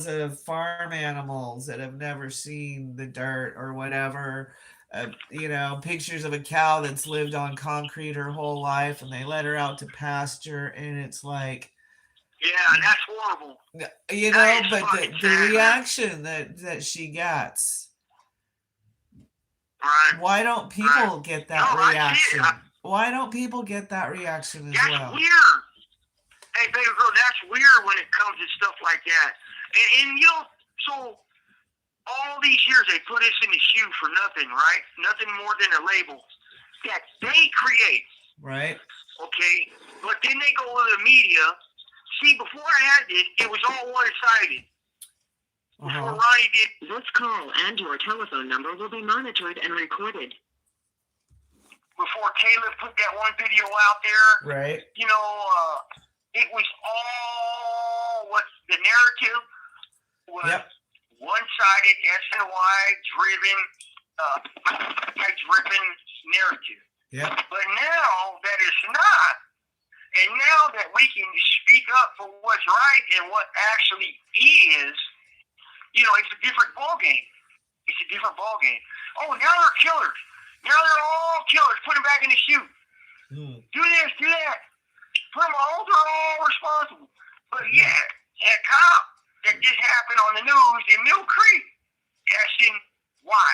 Speaker 2: of farm animals that have never seen the dirt or whatever. You know, pictures of a cow that's lived on concrete her whole life, and they let her out to pasture, and it's like,
Speaker 1: yeah, that's horrible.
Speaker 2: You know, but the reaction that she gets.
Speaker 1: Right.
Speaker 2: Why don't people get that reaction? Why don't people get that reaction as well?
Speaker 1: That's weird. Hey, baby girl, that's weird when it comes to stuff like that. And you know, so all these years they put us in the shoe for nothing, right? Nothing more than a label that they create.
Speaker 2: Right.
Speaker 1: Okay? But then they go to the media. See, before I had this, it was all one-sided. Before Ronnie did.
Speaker 3: This call and your telephone number will be monitored and recorded.
Speaker 1: Before Caleb put that one video out there,
Speaker 2: Right.
Speaker 1: you know, it was all what the narrative was.
Speaker 2: Yep.
Speaker 1: One-sided SNY driven narrative.
Speaker 2: Yep.
Speaker 1: But now that it's not, and now that we can speak up for what's right and what actually is, you know, it's a different ballgame. It's a different ballgame. Oh, now they're killers. Now they're all killers. Put them back in the chute. Do this, do that. Put them all, they're all responsible. But yeah, that cop that just happened on the news in Mill Creek, asking why.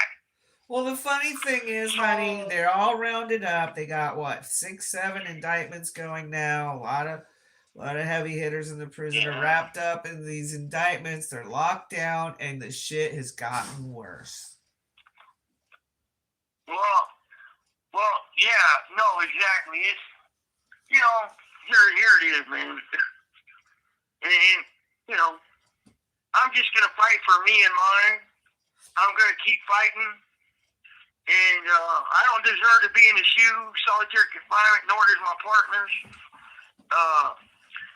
Speaker 2: Well, the funny thing is, honey, they're all rounded up. They got what, 6, 7 indictments going now. A lot of heavy hitters in the prison are wrapped up in these indictments. They're locked down, and the shit has gotten worse.
Speaker 1: Well, yeah, no, exactly. It's, you know, here it is, man. And you know, I'm just gonna fight for me and mine. I'm gonna keep fighting. And I don't deserve to be in the shoe, solitary confinement, nor does my partners.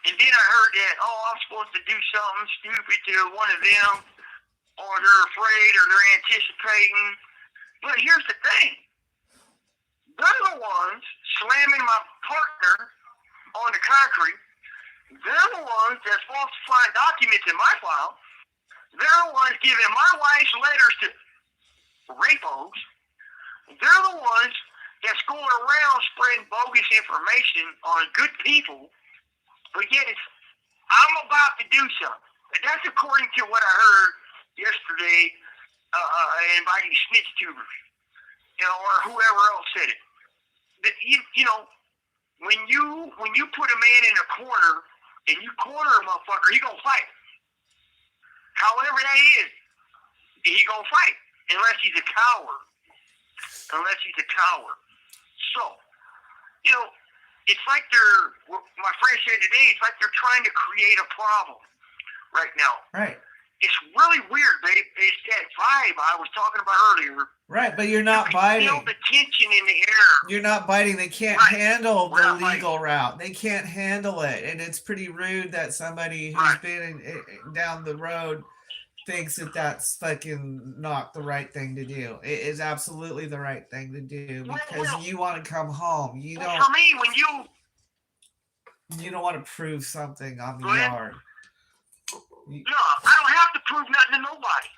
Speaker 1: And then I heard that, I'm supposed to do something stupid to one of them, or they're afraid, or they're anticipating. But here's the thing. They're the ones slamming my partner on the concrete. They're the ones that's falsifying documents in my file. They're the ones giving my wife's letters to rapos. They're the ones that's going around spreading bogus information on good people. But yet I'm about to do something. And that's according to what I heard yesterday and by these snitch tubers, you know, or whoever else said it. That you know, when you put a man in a corner and you corner a motherfucker, he gonna fight. However that is, he gonna fight unless he's a coward. So, you know, it's like my friend said today, it's like they're trying to create a problem right now.
Speaker 2: Right.
Speaker 1: It's really weird, babe. It's that vibe I was talking about earlier.
Speaker 2: Right, but you're not biting.
Speaker 1: Feel the tension in the air.
Speaker 2: You're not biting. They can't handle the legal route. They can't handle it. And it's pretty rude that somebody who's been down the road thinks that that's fucking not the right thing to do. It is absolutely the right thing to do because you want to come home. You don't.
Speaker 1: For me, when
Speaker 2: you don't want to prove something on the yard.
Speaker 1: No, I don't have to prove nothing to nobody.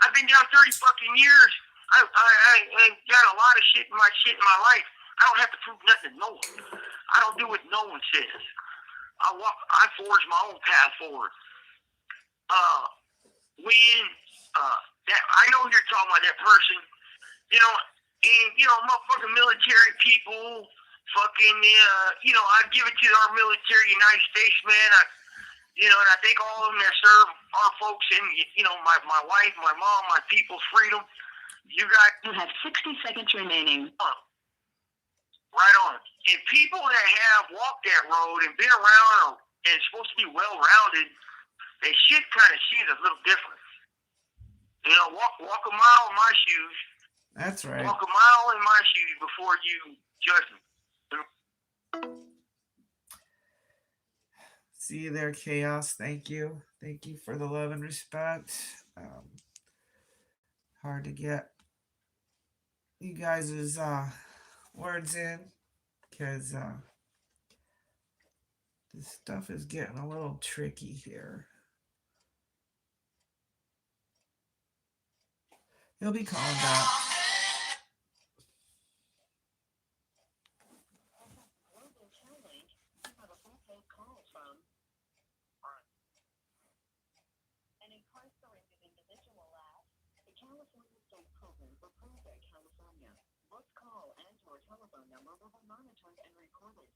Speaker 1: I've been down 30 fucking years. I got a lot of shit in my life. I don't have to prove nothing to no one. I don't do what no one says. I forge my own path forward. I know you're talking about that person, you know, and you know, motherfucking military people, fucking, you know, I give it to our military, United States, man. You know, and I think all of them that serve our folks in, you know, my wife, my mom, my people's freedom. You
Speaker 3: have 60 seconds remaining.
Speaker 1: Right on. And people that have walked that road and been around and supposed to be well-rounded, they should kind of see it a little different. You know, walk a mile in my shoes.
Speaker 2: That's right.
Speaker 1: Walk a mile in my shoes before you judge me.
Speaker 2: See you there, Chaos. Thank you. Thank you for the love and respect. Hard to get you guys' words in because this stuff is getting a little tricky here. He'll be calling back.
Speaker 3: Telephone number will be monitored and recorded.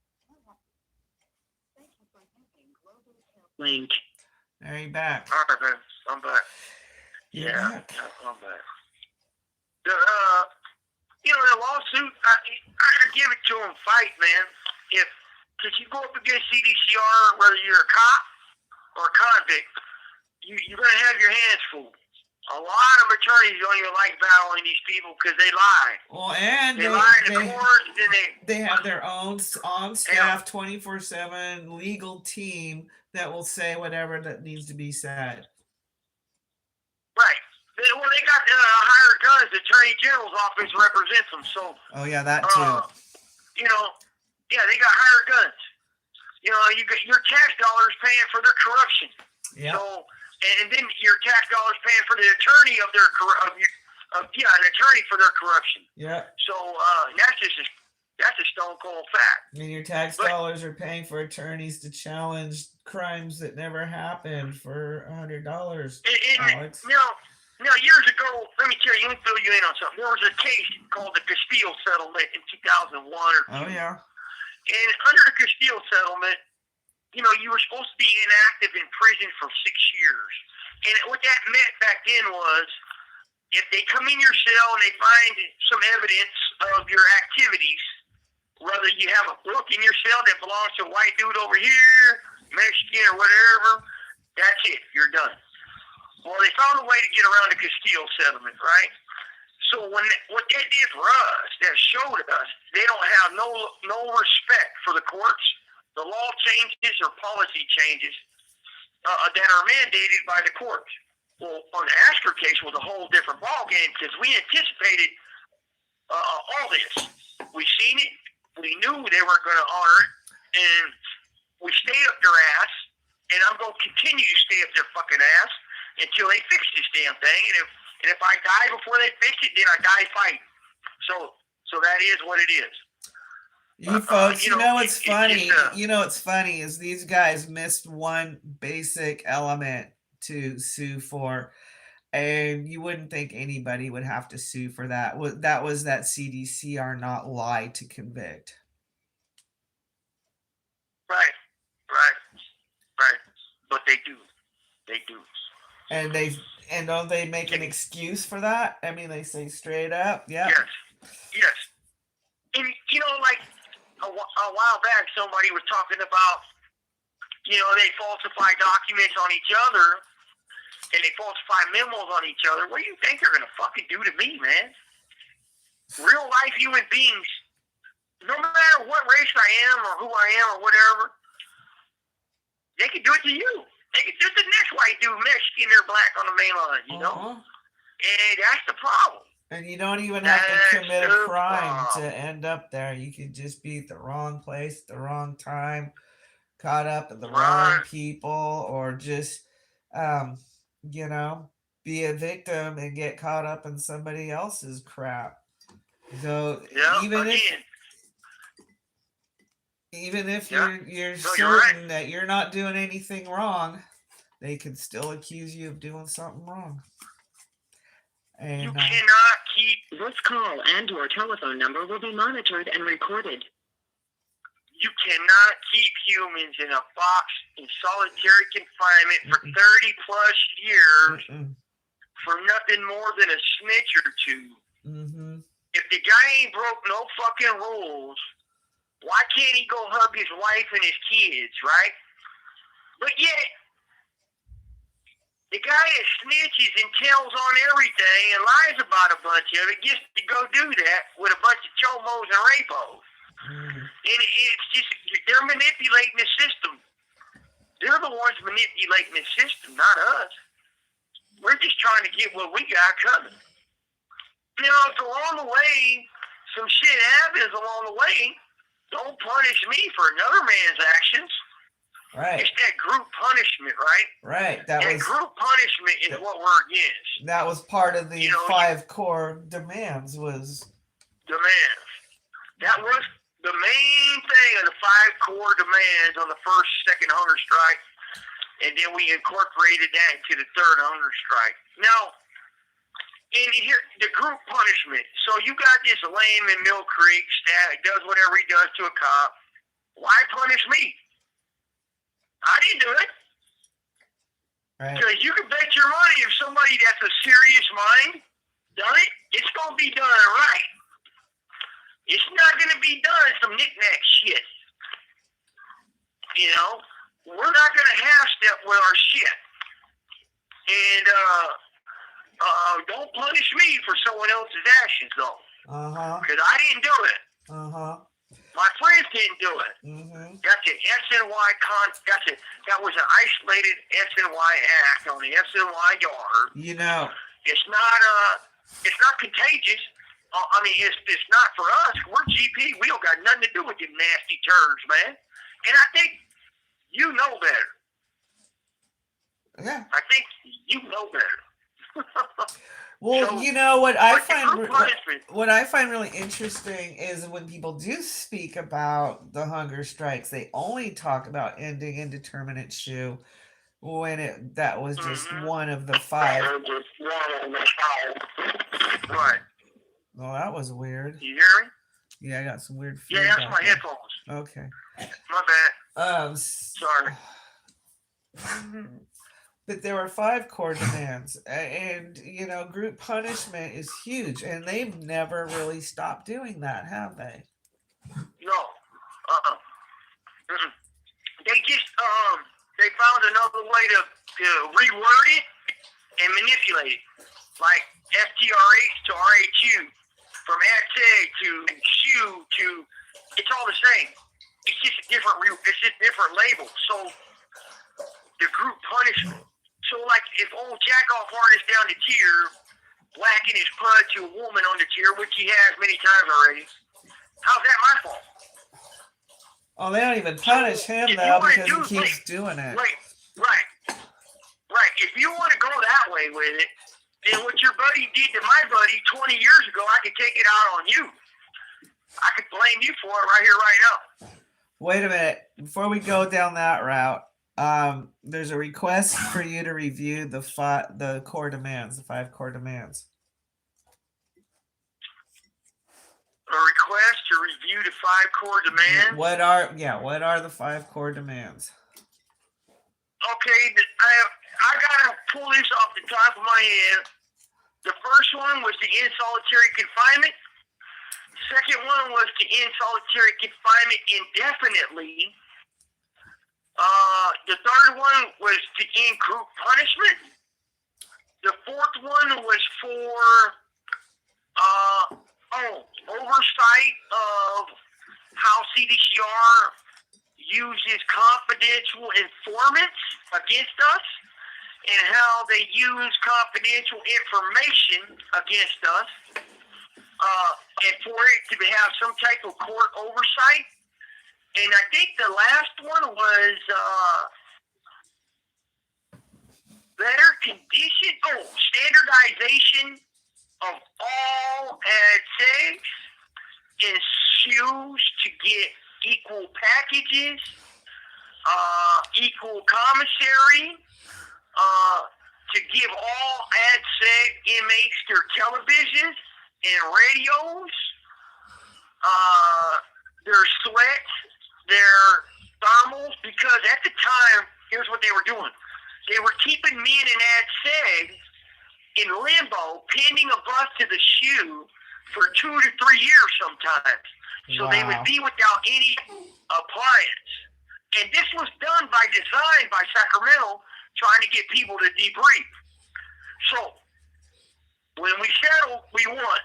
Speaker 3: Thank you for using Global Link.
Speaker 2: Are you back?
Speaker 1: All right, man. I'm back.
Speaker 2: You're
Speaker 1: Yeah,
Speaker 2: back.
Speaker 1: I'm back. You know, the lawsuit, I give it to them, fight, man. Because you go up against CDCR, whether you're a cop or a convict, you're going to have your hands full. A lot of attorneys don't even like battling these people because they lie.
Speaker 2: Well, and
Speaker 1: They lie in the court, then
Speaker 2: they have their own on-staff 24/7 legal team that will say whatever that needs to be said.
Speaker 1: Right. Well, they got hired guns. The Attorney General's office represents them. So.
Speaker 2: Oh yeah, that too.
Speaker 1: You know, yeah, they got hired guns. You know, you got your tax dollars paying for their corruption.
Speaker 2: Yeah.
Speaker 1: So, and then your tax dollars paying for the attorney of their an attorney for their corruption.
Speaker 2: Yeah.
Speaker 1: So that's a stone cold fact.
Speaker 2: And your tax dollars are paying for attorneys to challenge crimes that never happened for $100. Alex.
Speaker 1: Now, years ago, let me fill you in on something. There was a case called the Castillo Settlement in 2001
Speaker 2: Oh yeah.
Speaker 1: And under the Castillo Settlement, you know, you were supposed to be inactive in prison for 6 years. And what that meant back then was, if they come in your cell and they find some evidence of your activities, whether you have a book in your cell that belongs to a white dude over here, Mexican or whatever, that's it. You're done. Well, they found a way to get around the Castillo Settlement, right? So what that did for us, that showed us they don't have no respect for the courts, the law changes or policy changes that are mandated by the courts. Well, on the Asker case was a whole different ballgame because we anticipated all this. We seen it. We knew they weren't going to honor it, and we stayed up their ass. And I'm going to continue to stay up their fucking ass until they fix this damn thing. And if I die before they fix it, then I die fighting. So that is what it is.
Speaker 2: You folks, you know what's funny? You know what's funny is these guys missed one basic element to sue for, and you wouldn't think anybody would have to sue for that. That was that CDCR not lie to convict.
Speaker 1: Right. But they do.
Speaker 2: And don't they make an excuse for that? I mean, they say straight up, yeah.
Speaker 1: Yes. And you know, like a while back, somebody was talking about, you know, they falsify documents on each other, and they falsify memos on each other. What do you think they're gonna fucking do to me, man? Real life human beings, no matter what race I am or who I am or whatever, they can do it to you. They can do it to the next white dude, Mexican or black on the main line, you know? And that's the problem.
Speaker 2: And you don't even have to commit a crime to end up there. You could just be at the wrong place at the wrong time, caught up with the wrong people, or just, you know, be a victim and get caught up in somebody else's crap. So even if you're certain that you're not doing anything wrong, they could still accuse you of doing something wrong. And
Speaker 1: you cannot keep
Speaker 3: this call and/or telephone number will be monitored and recorded.
Speaker 1: You cannot keep humans in a box in solitary confinement for 30 plus years for nothing more than a snitch or two.
Speaker 2: Mm-hmm.
Speaker 1: If the guy ain't broke no fucking rules, why can't he go hug his wife and his kids, right? But yet, the guy that snitches and tells on everything and lies about a bunch of it gets to go do that with a bunch of chomos and rapos. And it's just, they're manipulating the system. They're the ones manipulating the system, not us. We're just trying to get what we got coming. You know, if along the way, some shit happens along the way, don't punish me for another man's actions.
Speaker 2: Right.
Speaker 1: It's that group punishment, right?
Speaker 2: Right.
Speaker 1: That group punishment is what we're against.
Speaker 2: That was part of the 5 core demands was...
Speaker 1: Demands. That was the main thing of the 5 core demands on the first, second hunger strike. And then we incorporated that into the third hunger strike. Now, in here, the group punishment. So you got this lame in Mill Creek, does whatever he does to a cop. Why punish me? I didn't do it. Because you can bet your money if somebody that's a serious mind done it, it's going to be done right. It's not going to be done some knick-knack shit. You know? We're not going to half-step with our shit. And don't punish me for someone else's actions, though. Because I didn't do it. My friends didn't do it. That's an SNY that was an isolated SNY act on the SNY yard.
Speaker 2: You know,
Speaker 1: it's not contagious. I mean, it's not for us. We're GP. We don't got nothing to do with them nasty turds, man. And I think you know better.
Speaker 2: Yeah.
Speaker 1: I think you know better.
Speaker 2: Well,
Speaker 1: So,
Speaker 2: you know what I find
Speaker 1: punishment.
Speaker 2: what I find really interesting is when people do speak about the hunger strikes, they only talk about ending indeterminate shoe when that was just one of the 5.
Speaker 1: Right.
Speaker 2: Well, that was weird.
Speaker 1: You hear me?
Speaker 2: Yeah, I got some weird
Speaker 1: Yeah,
Speaker 2: feedback
Speaker 1: that's my
Speaker 2: there.
Speaker 1: headphones.
Speaker 2: Okay.
Speaker 1: My bad. Sorry.
Speaker 2: But there were 5 core demands, and you know, group punishment is huge, and they've never really stopped doing that, have they?
Speaker 1: No. They just they found another way to reword it and manipulate it, like FTRH to RHU, from XA to SHU to, it's all the same. It's just different labels. So the group punishment. So like if old Jackoff artist down the tier blacking his pud to a woman on the tier, which he has many times already, how's that my fault?
Speaker 2: Oh, they don't even punish him though because he keeps doing it.
Speaker 1: Right. If you want to go that way with it, then what your buddy did to my buddy 20 years ago, I could take it out on you. I could blame you for it right here, right now.
Speaker 2: Wait a minute. Before we go down that route, there's a request for you to review the 5 core demands.
Speaker 1: A request to review the 5 core demands?
Speaker 2: What are the 5 core demands?
Speaker 1: Okay, I gotta pull this off the top of my head. The first one was to end solitary confinement. Second one was to end solitary confinement indefinitely. The third one was to end group punishment. The fourth one was for oversight of how CDCR uses confidential informants against us and how they use confidential information against us, and for it to have some type of court oversight. And I think the last one was better standardization of all adsects and shoes to get equal packages, equal commissary, to give all ADSEG inmates their televisions and radios, their sweats, their thermals, because at the time, here's what they were doing. They were keeping men in ADSEG in limbo, pending a bus to the SHU for 2 to 3 years sometimes. So they would be without any appliance. And this was done by design by Sacramento, trying to get people to debrief. So, when we settled, we won.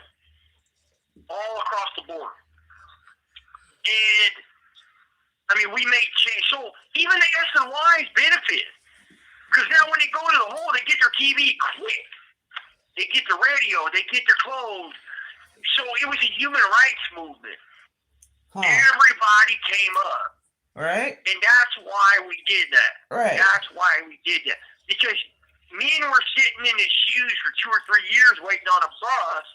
Speaker 1: All across the board. And, I mean, we made change. So, even the SNYs benefit. Because now when they go to the hole, they get their TV quick. They get the radio. They get their clothes. So, it was a human rights movement. Everybody came up.
Speaker 2: Right.
Speaker 1: And that's why we did that.
Speaker 2: Right.
Speaker 1: That's why we did that. Because men were sitting in his shoes for 2 or 3 years waiting on a bus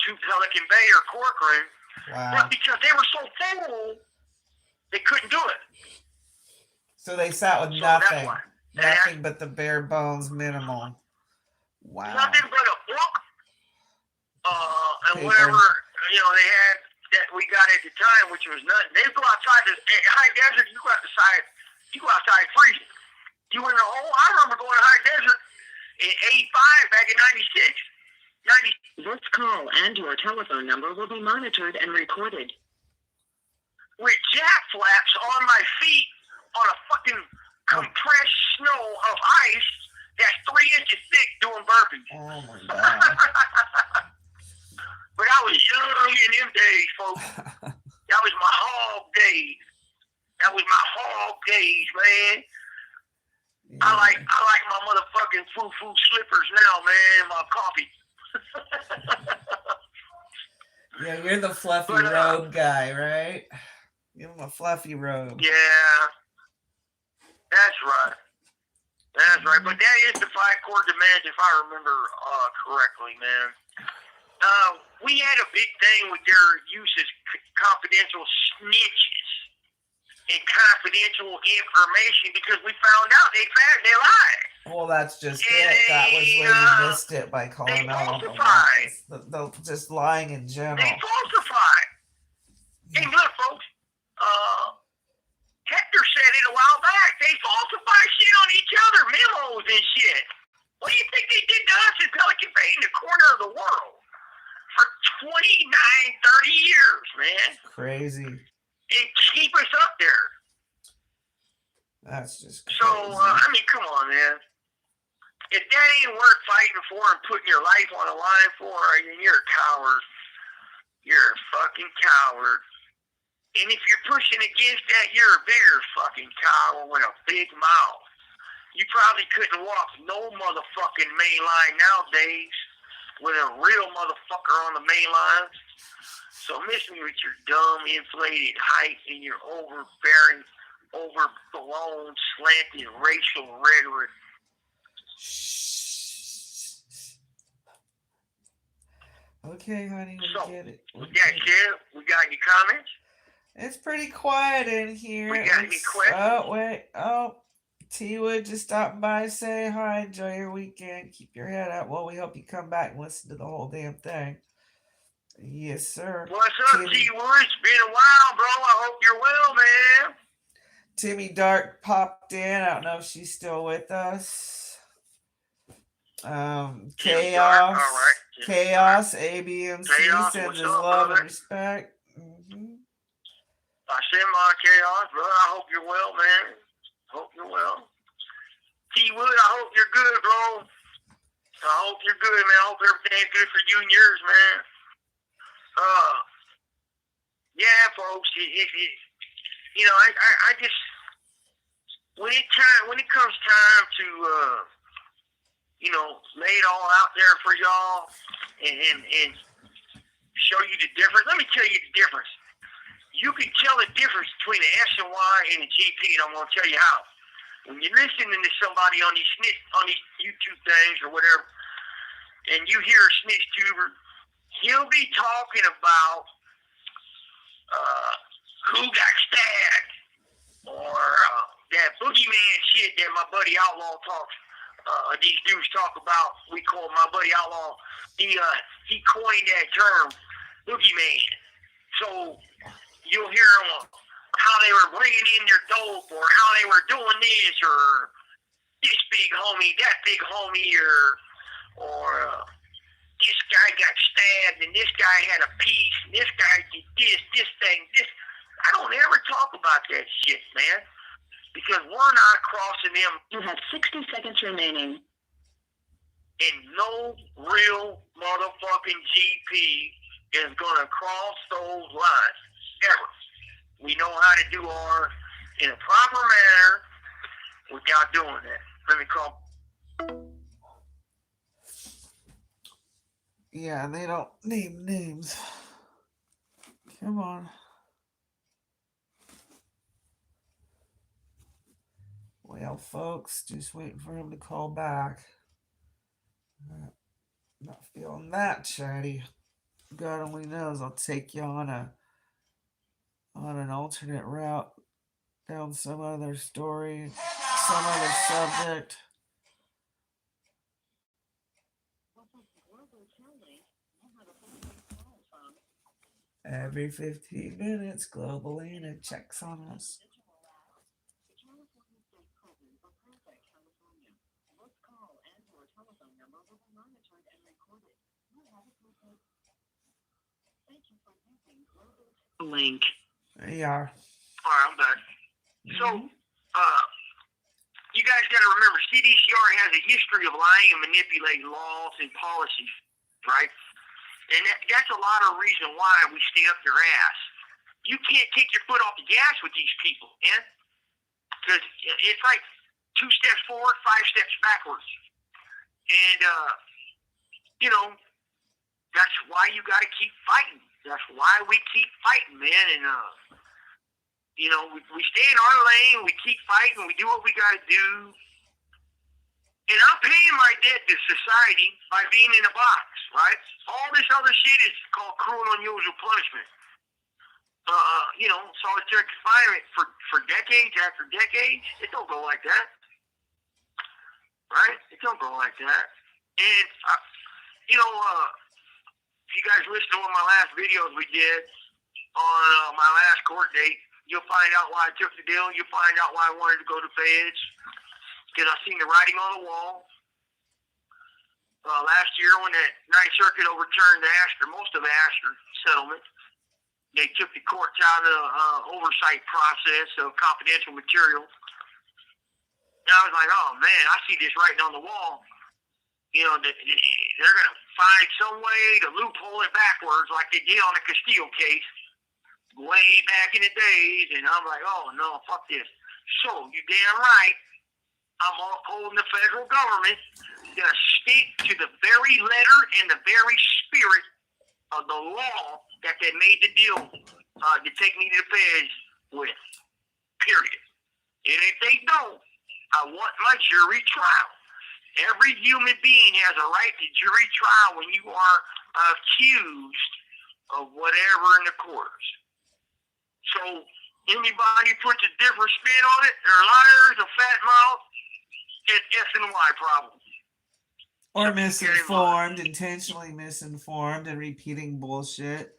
Speaker 1: to Pelican Bay or Corcoran.
Speaker 2: Wow.
Speaker 1: But because they were so full, they couldn't do it.
Speaker 2: So they sat with nothing. Nothing but the bare bones minimal. Wow.
Speaker 1: Nothing but a book. And
Speaker 2: Paper.
Speaker 1: whatever, they had that we got at the time, which was nothing. They go outside the high desert, you go outside freezing. You in the hole? I remember going to high desert in 85 back in 96.
Speaker 3: This call and your telephone number will be monitored and recorded.
Speaker 1: With jack flaps on my feet on a fucking compressed snow of ice that's 3 inches thick doing burpees.
Speaker 2: Oh my god.
Speaker 1: But I was young in them days, folks. That was my hog days. That was my hog days, man.
Speaker 2: Yeah.
Speaker 1: I like my motherfucking foo-foo slippers now, man. My coffee.
Speaker 2: Yeah, you're the fluffy
Speaker 1: But,
Speaker 2: robe guy, right? Give him a fluffy robe.
Speaker 1: Yeah, that's right. That's right. But that is the 5-core demand, if I remember correctly, man. We had a big thing with their use of confidential snitches and confidential information because we found out they lied.
Speaker 2: Well, that's just
Speaker 1: And
Speaker 2: it. That was where you
Speaker 1: they,
Speaker 2: missed it by calling
Speaker 1: they
Speaker 2: out all the
Speaker 1: falsified.
Speaker 2: lies. Just lying in general.
Speaker 1: They falsified. Hey, look, folks. Hector said it a while back. They falsify shit on each other, memos and shit. What do you think they did to us in Pelican Bay in the corner of the world? For 29, 30 years, man.
Speaker 2: Crazy.
Speaker 1: And keep us up there.
Speaker 2: That's just crazy.
Speaker 1: So, I mean, come on, man. If that ain't worth fighting for and putting your life on the line for, then you're a coward. You're a fucking coward. And if you're pushing against that, you're a bigger fucking coward with a big mouth. You probably couldn't walk no motherfucking main line nowadays with a real motherfucker on the main line. So miss me with your dumb, inflated height and your overbearing, overblown, slanted racial rhetoric.
Speaker 2: Okay, honey, we
Speaker 1: So,
Speaker 2: get it.
Speaker 1: We got any comments?
Speaker 2: It's pretty quiet in here.
Speaker 1: We got any questions?
Speaker 2: Oh, wait. Oh, T-Wood just stopped by. Say hi. Enjoy your weekend. Keep your head up. Well, we hope you come back and listen to the whole damn thing. Yes, sir.
Speaker 1: What's up, T-Wood? It's been a while, bro. I hope you're well, man.
Speaker 2: Timmy Dark popped in. I don't know if she's still with us. Chaos.
Speaker 1: Dark, all right.
Speaker 2: Chaos. ABMC
Speaker 1: Chaos,
Speaker 2: sends
Speaker 1: what's
Speaker 2: his
Speaker 1: up,
Speaker 2: love
Speaker 1: brother?
Speaker 2: and respect. Mm-hmm.
Speaker 1: I send my chaos, brother. I hope you're well, man. Hope you're well. T-Wood, I hope you're good, bro. I hope you're good, man. I hope everything's good for you and yours, man. Yeah, folks. You know, I just when it comes time to you know, lay it all out there for y'all and show you the difference. Let me tell you the difference. You can tell the difference between the SNY and the GP, and I'm going to tell you how. When you're listening to somebody on these YouTube things or whatever, and you hear a snitch tuber, he'll be talking about who got stabbed or that boogeyman shit that my buddy Outlaw talks. These dudes talk about. We call my buddy Outlaw. He coined that term, boogeyman. So you'll hear them how they were bringing in their dope, or how they were doing this, or this big homie, that big homie, or this guy got stabbed, and this guy had a piece, and this guy did this thing, this. I don't ever talk about that shit, man, because we're not crossing them.
Speaker 3: You have 60 seconds remaining.
Speaker 1: And no real motherfucking GP is gonna cross those lines ever. We know how to do ours in a proper manner without doing that. Let me call.
Speaker 2: Yeah, they don't name names. Come on. Well, folks, just waiting for him to call back. Not feeling that chatty. God only knows. I'll take you on an alternate route down some other story, some other subject. Every 15 minutes, Global Lena checks on us.
Speaker 3: Link.
Speaker 2: There you are.
Speaker 1: All right, I'm back. So, you guys got to remember, CDCR has a history of lying and manipulating laws and policies, right? And that's a lot of reason why we stay up their ass. You can't take your foot off the gas with these people, man. Because it's like 2 steps forward, 5 steps backwards. And, that's why you got to keep fighting. That's why we keep fighting, man. And, we stay in our lane, we keep fighting, we do what we got to do. And I'm paying my debt to society by being in a box, right? All this other shit is called cruel and unusual punishment. Solitary confinement for decades after decades. It don't go like that, right? It don't go like that. And, if you guys listen to one of my last videos we did on my last court date, you'll find out why I took the deal. You'll find out why I wanted to go to feds. Because I seen the writing on the wall. Last year when that Ninth Circuit overturned most of the Astor settlement, they took the courts out of the oversight process of confidential material. And I was like, oh man, I see this writing on the wall. They're going to find some way to loophole it backwards like they did on the Castillo case way back in the days. And I'm like, oh no, fuck this. So, you damn right, I'm upholding the federal government to stick to the very letter and the very spirit of the law that they made the deal to take me to the feds with. Period. And if they don't, I want my jury trial. Every human being has a right to jury trial when you are accused of whatever in the courts. So anybody puts a different spin on it, they're liars, a fat mouth, it's S&Y problem.
Speaker 2: Or misinformed, intentionally misinformed and repeating bullshit.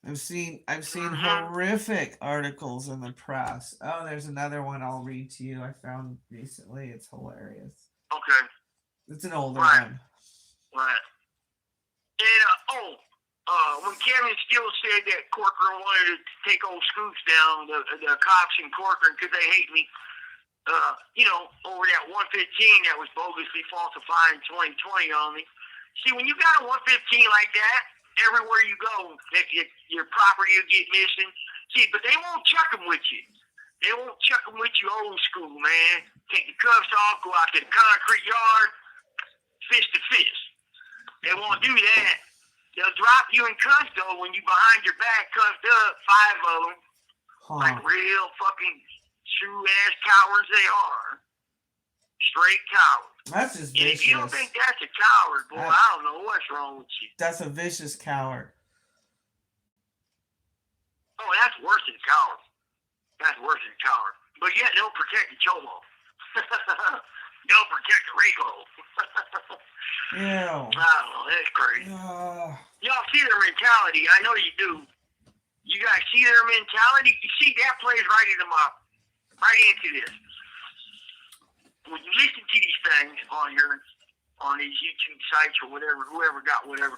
Speaker 2: I've seen horrific articles in the press. Oh, there's another one I'll read to you I found recently. It's hilarious.
Speaker 1: Okay.
Speaker 2: It's an older
Speaker 1: one.
Speaker 2: Right.
Speaker 1: And, when Kevin Steele said that Corcoran wanted to take old Scoops down, the cops in Corcoran, because they hate me, over that 115 that was bogusly falsified in 2020 on me. See, when you got a 115 like that, everywhere you go, your property will get missing. See, but they won't chuck them with you. They won't chuck them with you old school, man. Take the cuffs off, go out to the concrete yard, fist to fist. They won't do that. They'll drop you in cuffs, though, when you behind your back, cuffed up, 5 of them. Like real fucking true-ass cowards they are. Straight cowards.
Speaker 2: That's just vicious.
Speaker 1: And if you don't think that's a coward, boy, I don't know what's wrong with you.
Speaker 2: That's a vicious coward.
Speaker 1: Oh, that's worse than a coward. That's worse than a coward. But yet, they'll protect the Cholo. They'll protect the Rico.
Speaker 2: Yeah.
Speaker 1: I don't know. That's crazy. Y'all see their mentality. I know you do. You guys see their mentality? You see, that plays right into this. When you listen to these things on these YouTube sites or whatever, whoever got whatever,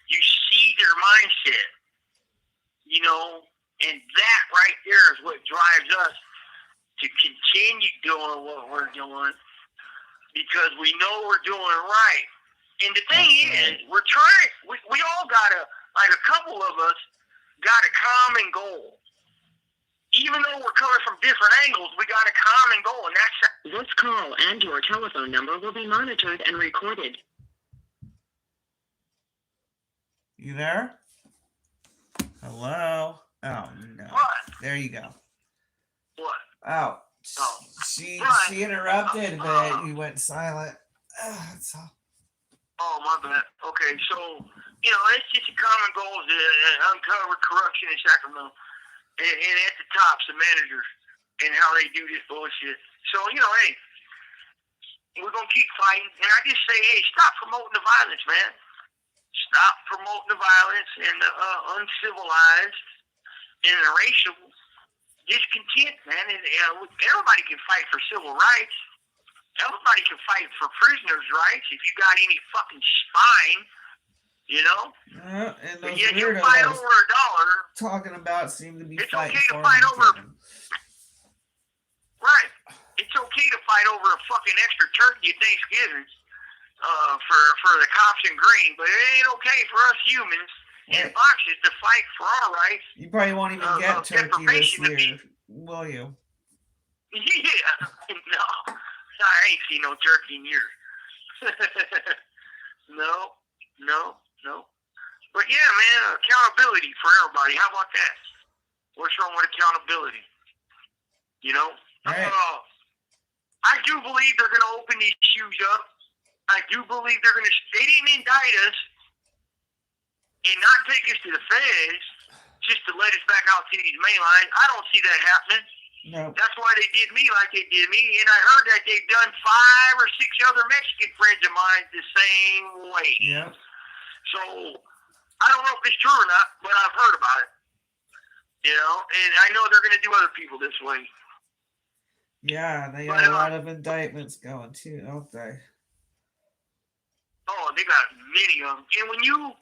Speaker 1: you see their mindset. And that right there is what drives us to continue doing what we're doing, because we know we're doing right. And the thing is, we're trying, we all got a couple of us got a common goal. Even though we're coming from different angles, we got a common goal, and that's...
Speaker 3: This call and your telephone number will be monitored and recorded.
Speaker 2: You there? Hello? Oh, no.
Speaker 1: What?
Speaker 2: There you go.
Speaker 1: What?
Speaker 2: Oh. She interrupted, but you went silent. That's all.
Speaker 1: Oh, my bad. Okay, so, it's just a common goal to uncover corruption in Sacramento. And at the tops, the managers, and how they do this bullshit. So, hey, we're going to keep fighting. And I just say, hey, stop promoting the violence, man. Stop promoting the violence and the uncivilized and the racial discontent, man. And everybody can fight for civil rights. Everybody can fight for prisoners' rights if you got any fucking spine.
Speaker 2: And those
Speaker 1: you
Speaker 2: weirdos
Speaker 1: fight over a dollar.
Speaker 2: Talking about seem to be
Speaker 1: It's
Speaker 2: fighting
Speaker 1: okay to
Speaker 2: for
Speaker 1: fight over. Right. It's okay to fight over a fucking extra turkey at Thanksgiving for the cops in green, but it ain't okay for us humans in boxes to fight for our rights.
Speaker 2: You probably won't even get turkey this year, will you?
Speaker 1: Yeah, no, I ain't seen no turkey in years. No. But yeah, man, accountability for everybody. How about that? What's wrong with accountability? You know?
Speaker 2: Right.
Speaker 1: I do believe they're going to open these shoes up. I do believe they didn't indict us and not take us to the feds just to let us back out to these main lines. I don't see that happening.
Speaker 2: No.
Speaker 1: That's why they did me like they did me. And I heard that they've done 5 or 6 other Mexican friends of mine the same way.
Speaker 2: Yeah.
Speaker 1: So, I don't know if it's true or not, but I've heard about it. You know, and I know they're going to do other people this way.
Speaker 2: Yeah, they got a lot of indictments going too, don't they?
Speaker 1: Oh, they got many of them. And when you're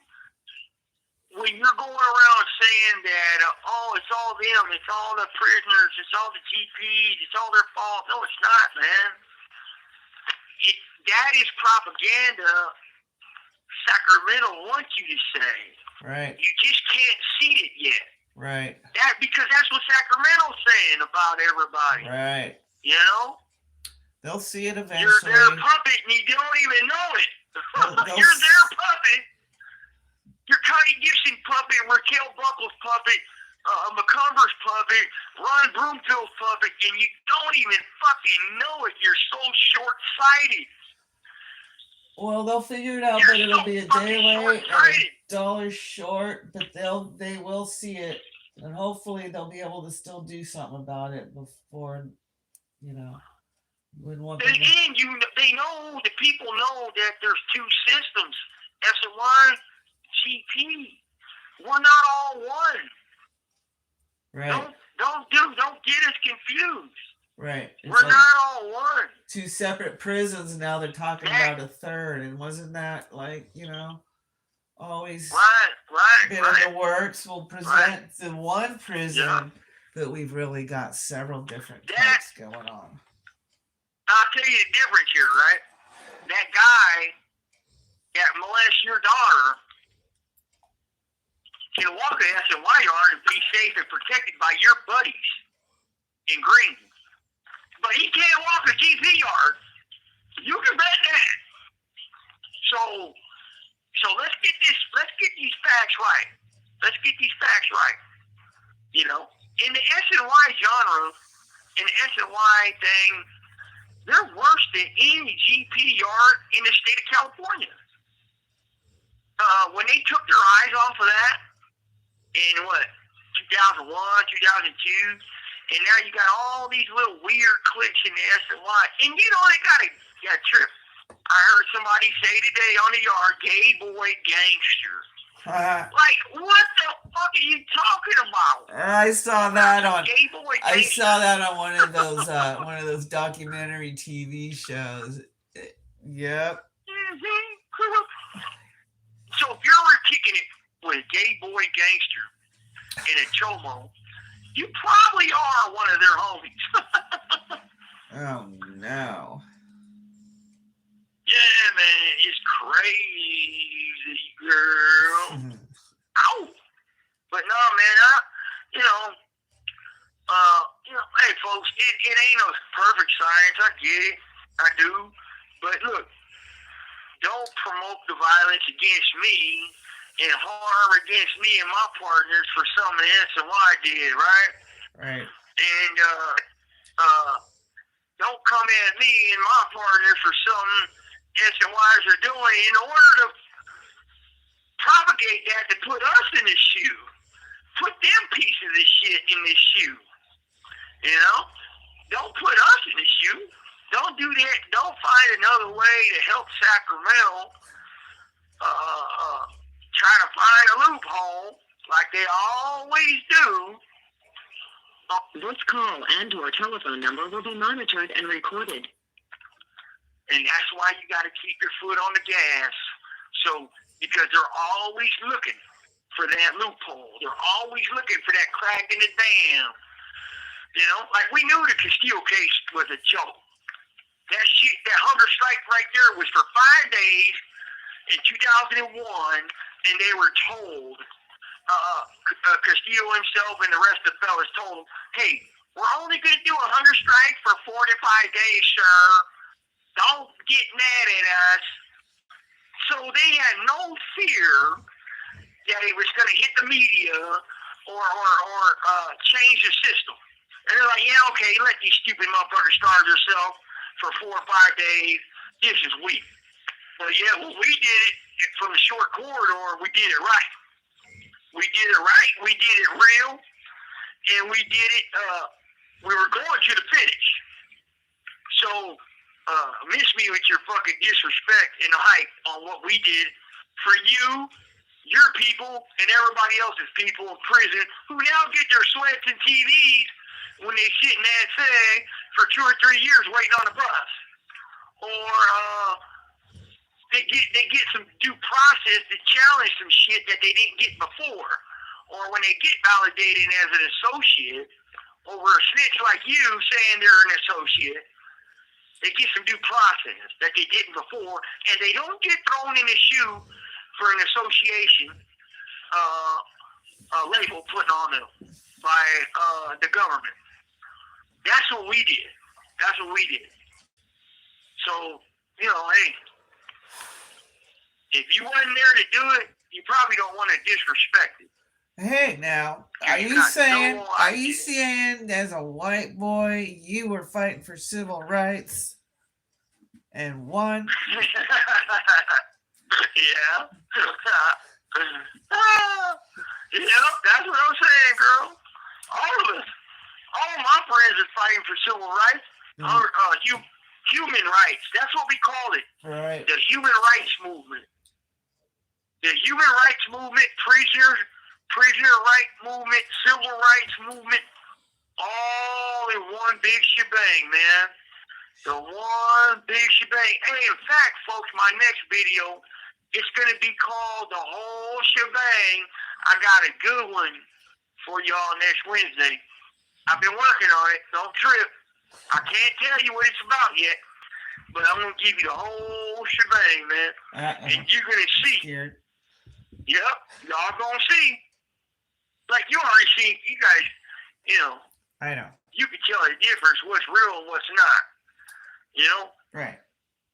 Speaker 1: going around saying that, it's all them, it's all the prisoners, it's all the GPs, it's all their fault. No, it's not, man. That is propaganda Sacramento wants you to say.
Speaker 2: Right.
Speaker 1: You just can't see it yet.
Speaker 2: Right.
Speaker 1: Because that's what Sacramento's saying about everybody.
Speaker 2: Right.
Speaker 1: You know?
Speaker 2: They'll see it eventually.
Speaker 1: You're their puppet and you don't even know it. You're their puppet. You're Connie Gibson puppet, Raquel Buckles puppet, McCumber's puppet, Ron Broomfield's puppet, and you don't even fucking know it. You're so short-sighted.
Speaker 2: Well, they'll figure it out, but it'll be a day late and $1 short, but they will see it, and hopefully they'll be able to still do something about it before, you know.
Speaker 1: And again, the people know that there's 2 systems, SNY, GP. We're not all one.
Speaker 2: Right.
Speaker 1: Don't get us confused.
Speaker 2: Right.
Speaker 1: We're like not all one.
Speaker 2: 2 separate prisons, now they're talking about a third, and wasn't that like, you know, always been in the works? We'll present the one prison, but we've really got several different types going on.
Speaker 1: I'll tell you the difference here, right? That guy that molests your daughter can walk the SNY yard and be safe and protected by your buddies in green. But he can't walk a GP yard. You can bet that. So let's get these facts right. You know, in the SNY genre, in the SNY thing, they're worse than any GP yard in the state of California. When they took their eyes off of that in 2001, 2002, and now you got all these little weird cliques in the SNY, and you know they got a trip. I heard somebody say today on the yard, "Gay boy gangster." Like, what the fuck are you talking about?
Speaker 2: I saw that on.
Speaker 1: Gay boy gangster.
Speaker 2: I saw that on one of those documentary TV shows. Yep.
Speaker 1: Mm-hmm. So if you're kicking it with gay boy gangster in a chomo, you probably are one of their homies.
Speaker 2: Oh no.
Speaker 1: Yeah, man, it's crazy, girl. Ow! But no, man, hey, folks, it ain't no perfect science. I get it. I do. But look, don't promote the violence against me and harm against me and my partners for something SNY did, right?
Speaker 2: Right.
Speaker 1: And don't come at me and my partners for something SNYs are doing in order to propagate that to put us in the shoe. Put them pieces of shit in the shoe. You know? Don't put us in the shoe. Don't do that. Don't find another way to help Sacramento try to find a loophole like they always do.
Speaker 3: This call and/or telephone number will be monitored and recorded.
Speaker 1: And that's why you got to keep your foot on the gas. So, because they're always looking for that loophole. They're always looking for that crack in the dam. You know, like we knew the Castillo case was a joke. that hunger strike right there was for 5 days in 2001, and they were told, Castillo himself and the rest of the fellas told him, hey, we're only going to do a hunger strike for 4 to 5 days, sir. Don't get mad at us. So they had no fear that it was going to hit the media or change the system. And they're like, yeah, okay, let these stupid motherfuckers starve themselves for 4 or 5 days. This is weak. Well, yeah, well, we did it from the short corridor. We did it right. We did it right. We did it real. And we did it, we were going to the finish. So, miss me with your fucking disrespect and the hype on what we did for you, your people, and everybody else's people in prison who now get their sweats and TVs when they sit in that thing for 2 or 3 years waiting on a bus. Or they get some due process to challenge some shit that they didn't get before. Or when they get validated as an associate over a snitch like you saying they're an associate, they get some due process that they didn't before, and they don't get thrown in the shoe for an association label put on them by the government. That's what we did. That's what we did. So, hey, if you wasn't there to do it, you probably don't want to disrespect it.
Speaker 2: Hey, now, are you saying as a white boy you were fighting for civil rights and won?
Speaker 1: Yeah. Yeah, that's what I'm saying, girl. All of us. All of my friends are fighting for civil rights. Human rights. That's what we call it.
Speaker 2: Right.
Speaker 1: The human rights movement. The human rights movement, prisoner rights movement, civil rights movement, all in one big shebang, man. The one big shebang. Hey, in fact, folks, my next video, it's going to be called The Whole Shebang. I got a good one for y'all next Wednesday. I've been working on it. Don't trip. I can't tell you what it's about yet, but I'm going to give you the whole shebang, man. And you're going to see.
Speaker 2: Scared.
Speaker 1: Yep, y'all going to see. Like you already seen, you guys,
Speaker 2: I know.
Speaker 1: You can tell the difference, what's real and what's not.
Speaker 2: Right.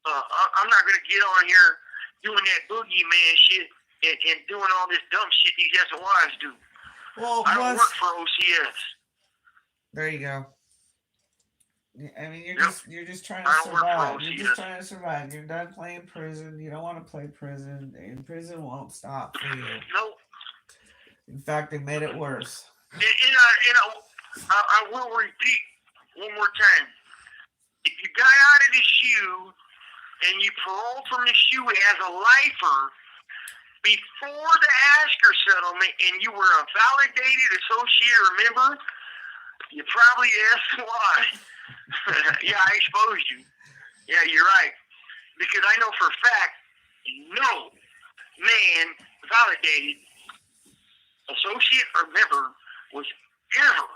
Speaker 1: I'm not going to get on here doing that boogeyman shit and doing all this dumb shit these SOIs do.
Speaker 2: Well,
Speaker 1: I don't work for OCS.
Speaker 2: There you go. I mean, you're just trying
Speaker 1: I
Speaker 2: to
Speaker 1: don't work for
Speaker 2: survive. You're
Speaker 1: OCS.
Speaker 2: just trying to survive. You're done playing prison. You don't want to play prison, and prison won't stop for you.
Speaker 1: Nope.
Speaker 2: In fact, they made it worse.
Speaker 1: And I will repeat one more time. If you got out of the shoe and you paroled from the shoe as a lifer before the Asker settlement and you were a validated associate or member, you probably asked why. Yeah, I exposed you. Yeah, you're right. Because I know for a fact, no man validated associate or member was ever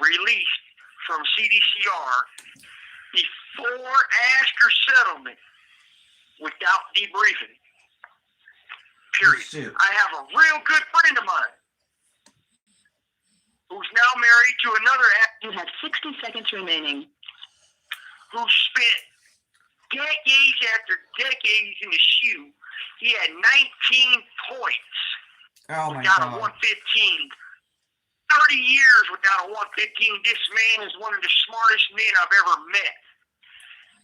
Speaker 1: released from CDCR before Asker settlement without debriefing. Period. I have a real good friend of mine who's now married to another
Speaker 3: You have 60 seconds remaining.
Speaker 1: who spent decades after decades in the shoe. He had 19 points
Speaker 2: Oh my
Speaker 1: without
Speaker 2: God.
Speaker 1: a 115. 30 years without a 115. This man is one of the smartest men I've ever met.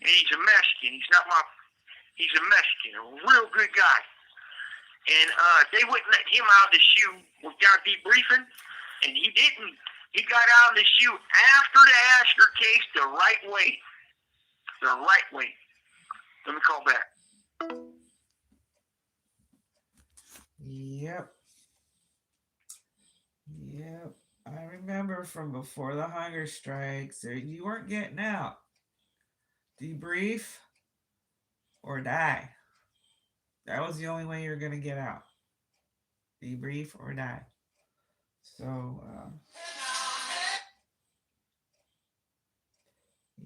Speaker 1: And he's a Mexican. He's a Mexican. A real good guy. And they wouldn't let him out of the shoe without debriefing. And he didn't. He got out of the shoe after the Asker case the right way. The right way. Let me call back.
Speaker 2: Yep. I remember from before the hunger strikes, you weren't getting out. Debrief or die. That was the only way you were going to get out. Debrief or die. So,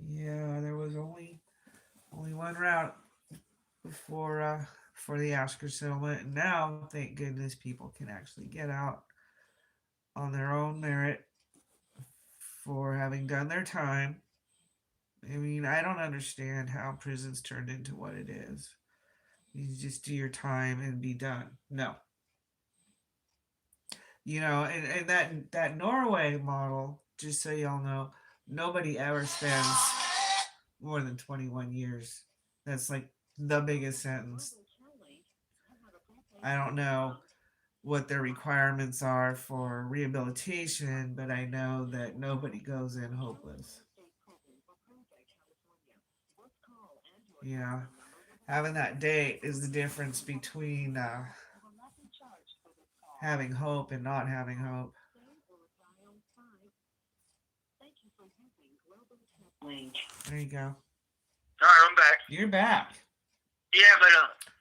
Speaker 2: yeah, there was only one route for the Oscar settlement. And now, thank goodness, people can actually get out on their own merit for having done their time. I mean, I don't understand how prison's turned into what it is. You just do your time and be done. No. And that Norway model, just so y'all know, nobody ever spends more than 21 years. That's like the biggest sentence. I don't know what their requirements are for rehabilitation, but I know that nobody goes in hopeless. Having that date is the difference between having hope and not having hope. There you go.
Speaker 1: All right, I'm back.
Speaker 2: You're back.
Speaker 1: Yeah, but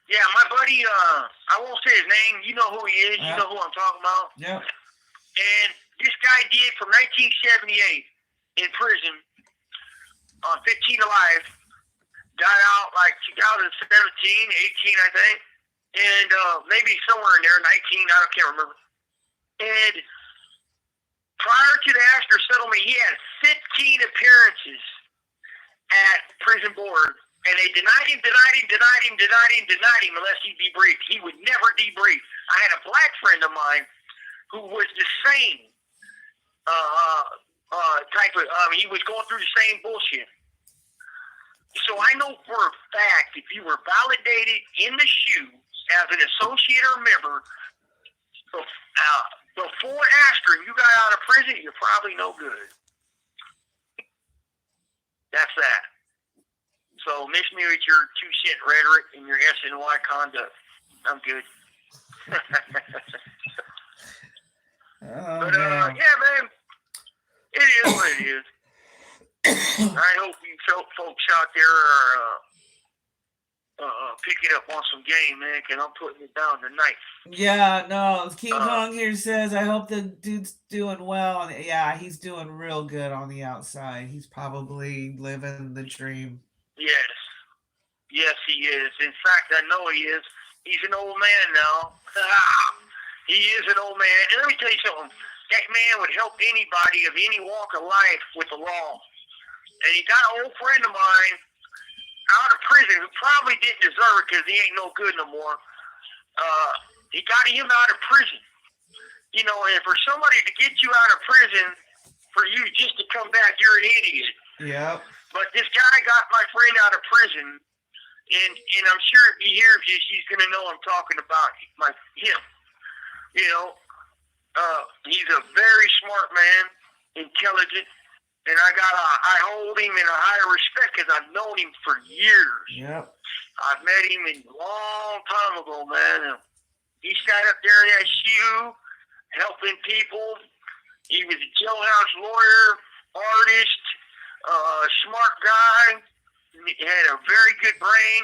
Speaker 1: my buddy, I won't say his name. You know who he is. You know who I'm talking about.
Speaker 2: Yep.
Speaker 1: And this guy did from 1978 in prison on 15 to life. Got out like 2017, 18, I think, and maybe somewhere in there, 19. I can't remember. And prior to the Astor settlement, he had 15 appearances at prison board. And they denied him unless he debriefed. He would never debrief. I had a black friend of mine who was the same type of, he was going through the same bullshit. So I know for a fact, if you were validated in the shoe as an associate or member before Astor and you got out of prison, you're probably no good. That's that. So miss me with your 2-cent rhetoric and your SNY conduct. I'm good. But yeah, man, it is what it is. I hope you folks out there are picking up on some game, man, because I'm putting it down tonight.
Speaker 2: Yeah, no, King Kong here says, I hope the dude's doing well. Yeah, he's doing real good on the outside. He's probably living the dream.
Speaker 1: Yes. Yes, he is. In fact, I know he is. He's an old man now. He is an old man. And let me tell you something. That man would help anybody of any walk of life with the law. And he got an old friend of mine out of prison who probably didn't deserve it because he ain't no good no more. He got him out of prison. And for somebody to get you out of prison for you just to come back, you're an idiot.
Speaker 2: Yep.
Speaker 1: But this guy got my friend out of prison, and I'm sure if he hears this, he's going to know I'm talking about him. He's a very smart man, intelligent, and I hold him in a higher respect because I've known him for years.
Speaker 2: Yep.
Speaker 1: I've met him a long time ago, man. He sat up there in that shoe, helping people. He was a jailhouse lawyer, artist, smart guy. He had a very good brain,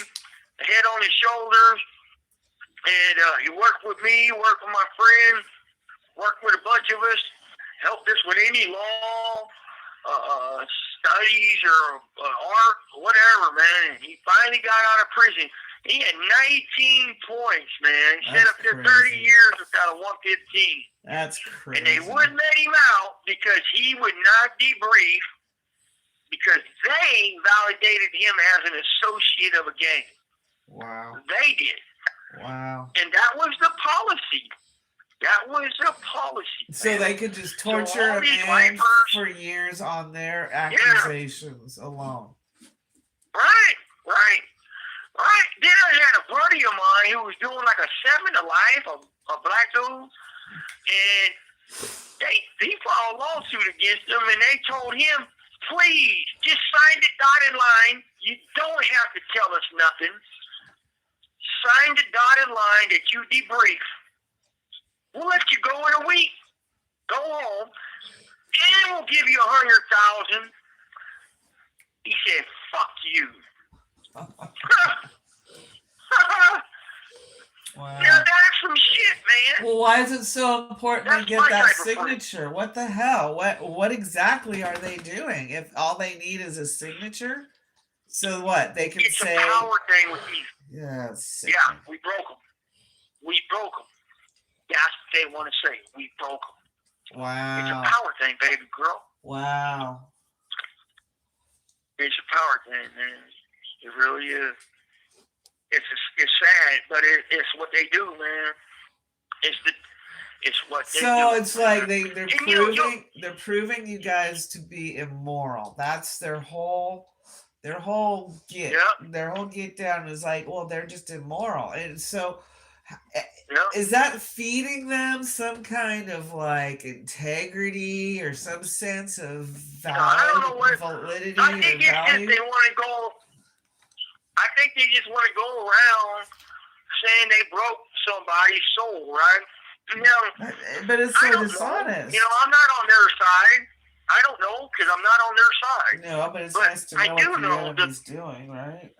Speaker 1: a head on his shoulders, and he worked with me, worked with my friend, worked with a bunch of us, helped us with any law, studies or art, whatever, man. And he finally got out of prison. He had 19 points, man. He sat up there 30 years without a 115.
Speaker 2: That's crazy.
Speaker 1: And they wouldn't let him out because he would not debrief because they validated him as an associate of a gang.
Speaker 2: Wow.
Speaker 1: They did.
Speaker 2: Wow.
Speaker 1: And that was the policy. That was a policy.
Speaker 2: So they could just torture a man for years on their accusations alone.
Speaker 1: Right. Then I had a buddy of mine who was doing like a 7 to life, a black dude, and he filed a lawsuit against him, and they told him, please, just sign the dotted line. You don't have to tell us nothing. Sign the dotted line that you debrief. We'll let you go in a week. Go home, and we'll give you $100,000. He said, "Fuck you."
Speaker 2: Wow.
Speaker 1: Yeah, that's some shit, man.
Speaker 2: Well, why is it so important
Speaker 1: That's
Speaker 2: to get
Speaker 1: my
Speaker 2: that
Speaker 1: type of
Speaker 2: signature? What the hell? What exactly are they doing? If all they need is a signature, So what? They can
Speaker 1: It's
Speaker 2: say.
Speaker 1: a power thing with these.
Speaker 2: Yeah.
Speaker 1: Yeah, we broke them. We broke them. That's what they want to say. We broke them. It's a
Speaker 2: Wow.
Speaker 1: power thing, baby girl.
Speaker 2: Wow.
Speaker 1: It's a power thing, man. It really is. It's sad, but it's what they do, man. It's what they do.
Speaker 2: So it's like they're
Speaker 1: And
Speaker 2: they're proving you guys to be immoral. That's their whole get.
Speaker 1: Yep.
Speaker 2: Their whole get down is like, well, they're just immoral. And so
Speaker 1: Yep.
Speaker 2: is that feeding them some kind of like integrity or some sense of
Speaker 1: I don't know what
Speaker 2: validity
Speaker 1: I
Speaker 2: or
Speaker 1: think it's just
Speaker 2: value?
Speaker 1: they want to go. I think they just want to go around saying they broke somebody's soul, right? Now,
Speaker 2: But it's
Speaker 1: I
Speaker 2: so
Speaker 1: don't
Speaker 2: dishonest.
Speaker 1: know. I'm not on their side. I don't know because I'm not on their side.
Speaker 2: No, but it's
Speaker 1: But
Speaker 2: nice to
Speaker 1: I
Speaker 2: know
Speaker 1: do
Speaker 2: what the
Speaker 1: know
Speaker 2: enemy's doing, right?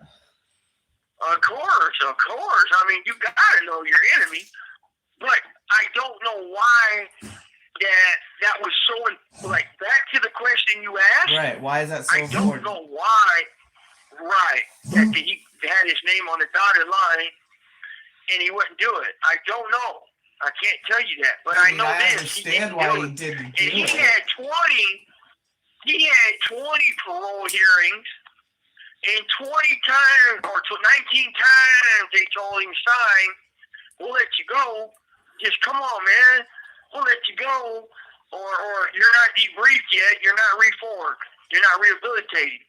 Speaker 1: Of course. I mean, you gotta know your enemy. But I don't know why that was so. Like back to the question you asked.
Speaker 2: Right. Why is that so
Speaker 1: I
Speaker 2: important?
Speaker 1: don't know why. Right. That he had his name on the dotted line, and he wouldn't do it. I don't know. I can't tell you that, but I know
Speaker 2: I
Speaker 1: this.
Speaker 2: understand why he didn't do
Speaker 1: And he
Speaker 2: it.
Speaker 1: had 20 parole hearings, and 20 times or 19 times they told him, "Sign, we'll let you go. Just come on, man. We'll let you go, or you're not debriefed yet. You're not reformed. You're not rehabilitated.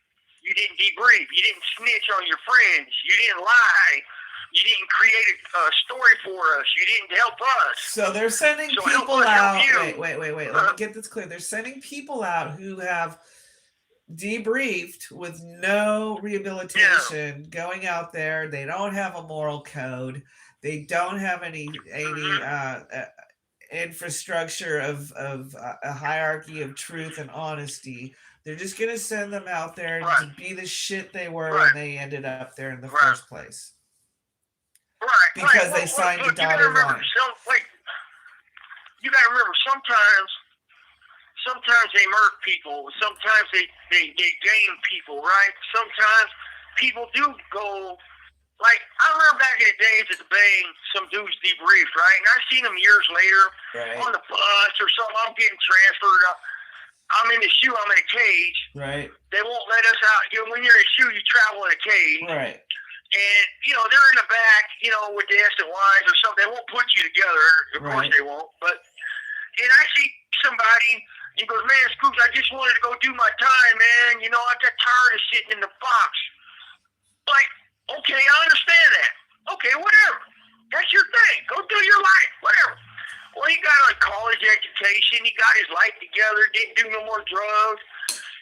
Speaker 1: You didn't debrief. You didn't snitch on your friends. You didn't lie. You didn't create a story for us. You didn't help us."
Speaker 2: So they're sending
Speaker 1: So help
Speaker 2: people
Speaker 1: us help
Speaker 2: out.
Speaker 1: you.
Speaker 2: Wait. Let me get this clear. They're sending people out who have debriefed with no rehabilitation, going out there. They don't have a moral code. They don't have any infrastructure of a hierarchy of truth and honesty. They're just going to send them out there to be the shit they were when they ended up there in the first place.
Speaker 1: Right.
Speaker 2: Because they signed a dotted line.
Speaker 1: You got to remember, sometimes they murder people. Sometimes they game people, right? Sometimes people do go. Like, I remember back in the days at the Bay, some dudes debriefed, right? And I've seen them years later on the bus or something. I'm getting transferred. I'm in the shoe. I'm in a cage.
Speaker 2: Right.
Speaker 1: They won't let us out. When you're in a shoe, you travel in a cage.
Speaker 2: Right.
Speaker 1: And, they're in the back, with the SNYs or something. They won't put you together. Of course they won't. And I see somebody, he goes, "Man, Scoops, I just wanted to go do my time, man. I got tired of sitting in the box." Like, okay, I understand that. Okay, whatever. That's your thing. Go do your life. Whatever. Well, he got a college education. He got his life together. Didn't do no more drugs.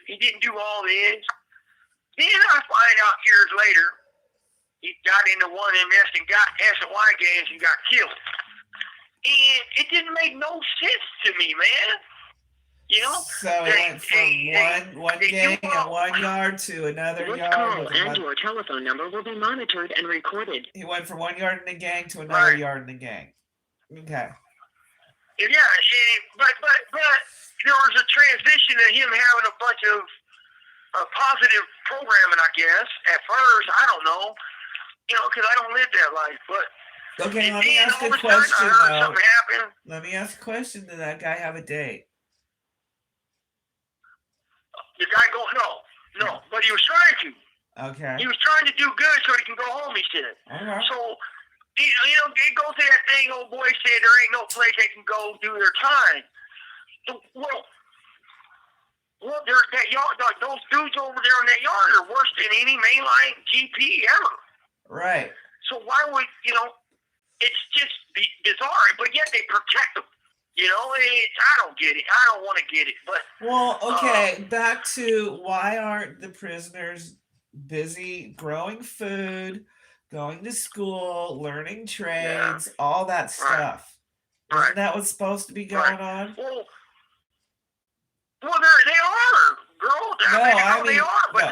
Speaker 1: He didn't do all this. Then I find out years later, he got into one of them S&Y games and got killed. And it didn't make no sense to me, man.
Speaker 2: So it went from one gang and 1 yard to another
Speaker 3: This
Speaker 2: yard.
Speaker 3: call and your telephone number will be monitored and recorded.
Speaker 2: He went from 1 yard in a gang to another yard in a gang. Okay.
Speaker 1: Yeah, but there was a transition to him having a bunch of positive programming, I guess. At first, I don't know, because I don't live that life. But
Speaker 2: okay, let me ask a question. Let me ask a question. Did that guy have a date?
Speaker 1: The guy no, but he was trying to.
Speaker 2: Okay.
Speaker 1: He was trying to do good so he can go home, he said.
Speaker 2: Okay.
Speaker 1: So, it goes to that thing old boy said, there ain't no place they can go do their time. Well, that yard, those dudes over there in that yard are worse than any mainline GP ever.
Speaker 2: Right.
Speaker 1: So why would, it's just bizarre, but yet they protect them. I don't get it. I don't want to get it. But
Speaker 2: well, okay, back to why aren't the prisoners busy growing food, going to school, learning trades, all that stuff? Isn't that what's supposed to be going on?
Speaker 1: Well, they are, girl. I mean, they are, but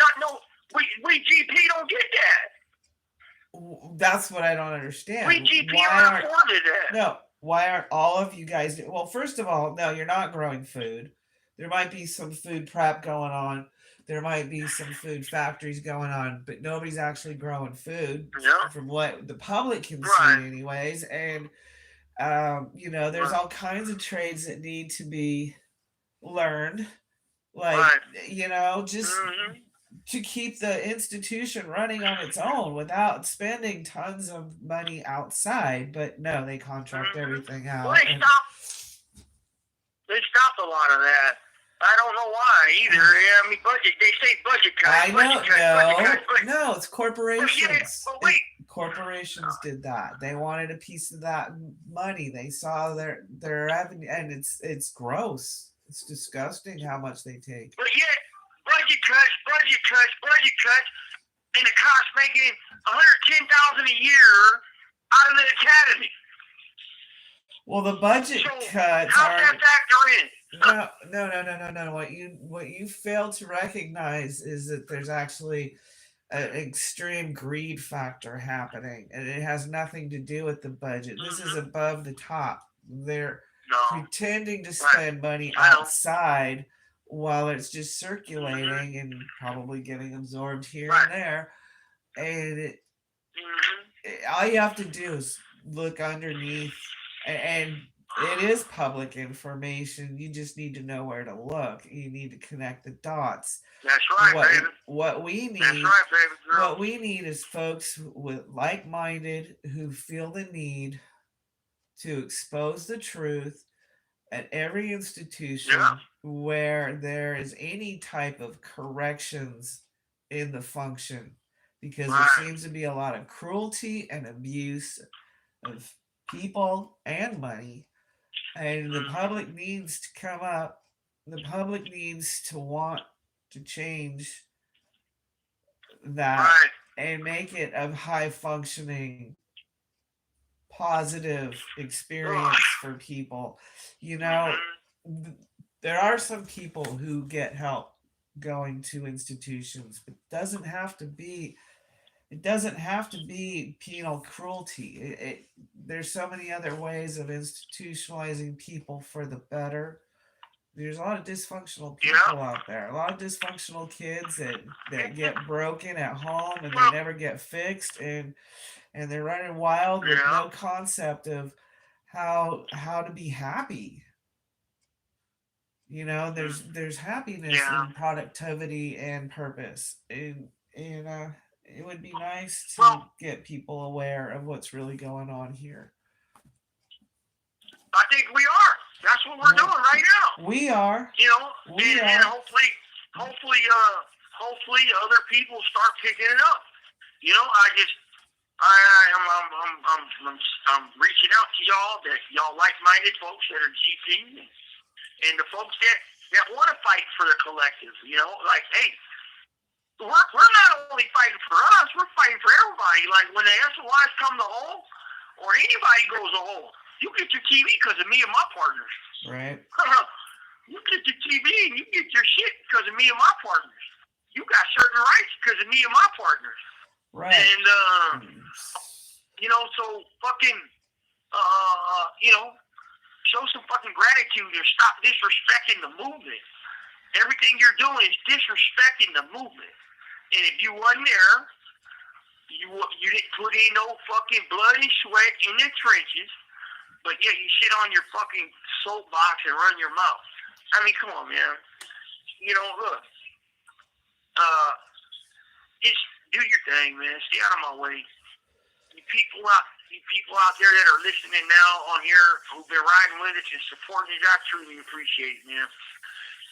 Speaker 1: we GP don't get that.
Speaker 2: That's what I don't understand.
Speaker 1: We GP aren't afforded that.
Speaker 2: No. Why aren't all of you guys? Well, first of all, no, you're not growing food. There might be some food prep going on. There might be some food factories going on, but nobody's actually growing food
Speaker 1: Yeah.
Speaker 2: from what the public can see,
Speaker 1: Right.
Speaker 2: anyways. And there's
Speaker 1: Right.
Speaker 2: all kinds of trades that need to be learned, like
Speaker 1: Right.
Speaker 2: just
Speaker 1: Mm-hmm.
Speaker 2: to keep the institution running on its own without spending tons of money outside. But no, they contract
Speaker 1: Mm-hmm.
Speaker 2: everything
Speaker 1: Well,
Speaker 2: out.
Speaker 1: they stopped a lot of that. I don't know why either. I mean, budget. They say budget cuts.
Speaker 2: I know,
Speaker 1: Budget cuts.
Speaker 2: no, it's corporations.
Speaker 1: But wait.
Speaker 2: Corporations did that. They wanted a piece of that money. They saw their revenue, and it's gross. It's disgusting how much they take.
Speaker 1: But yet, budget cuts, and the cops making $110,000 a year out of the academy.
Speaker 2: Well, the budget cuts
Speaker 1: how's
Speaker 2: are.
Speaker 1: that factor in?
Speaker 2: No. What you fail to recognize is that there's actually an extreme greed factor happening, and it has nothing to do with the budget. This is above the top. They're pretending to spend money outside while it's just circulating and probably getting absorbed here and there. And all you have to do is look underneath, and it is public information. You just need to know where to look. You need to connect the dots.
Speaker 1: That's right, baby.
Speaker 2: What we need,
Speaker 1: That's right, baby girl.
Speaker 2: What we need is folks with like-minded who feel the need to expose the truth at every institution where there is any type of corrections in the function, because there seems to be a lot of cruelty and abuse of people and money. And the public needs to come up. The public needs to want to change that and make it a high functioning, positive experience for people. There are some people who get help going to institutions, but it doesn't have to be penal cruelty. There's so many other ways of institutionalizing people for the better. There's a lot of dysfunctional people out there. A lot of dysfunctional kids that get broken at home and they never get fixed, and they're running wild with no concept of how to be happy. There's happiness in productivity and purpose, and it would be nice to get people aware of what's really going on here.
Speaker 1: I think we are. That's what we're doing right now.
Speaker 2: We are.
Speaker 1: And hopefully other people start picking it up. I'm reaching out to y'all, that y'all like-minded folks that are GP, and the folks that want to fight for the collective. Like, hey, we're not only fighting for us, we're fighting for everybody. Like, when the SOIs come to home, or anybody goes to home, you get your TV because of me and my partners.
Speaker 2: Right.
Speaker 1: You get your TV and you get your shit because of me and my partners. You got certain rights because of me and my partners.
Speaker 2: Right.
Speaker 1: And, so fucking, show some fucking gratitude and stop disrespecting the movement. Everything you're doing is disrespecting the movement. And if you wasn't there, you didn't put in no fucking blood and sweat in the trenches, but yet you sit on your fucking soapbox and run your mouth. I mean, come on, man. Look. Just do your thing, man. Stay out of my way. You people out there that are listening now on here who've been riding with us and supporting us, I truly appreciate it, man.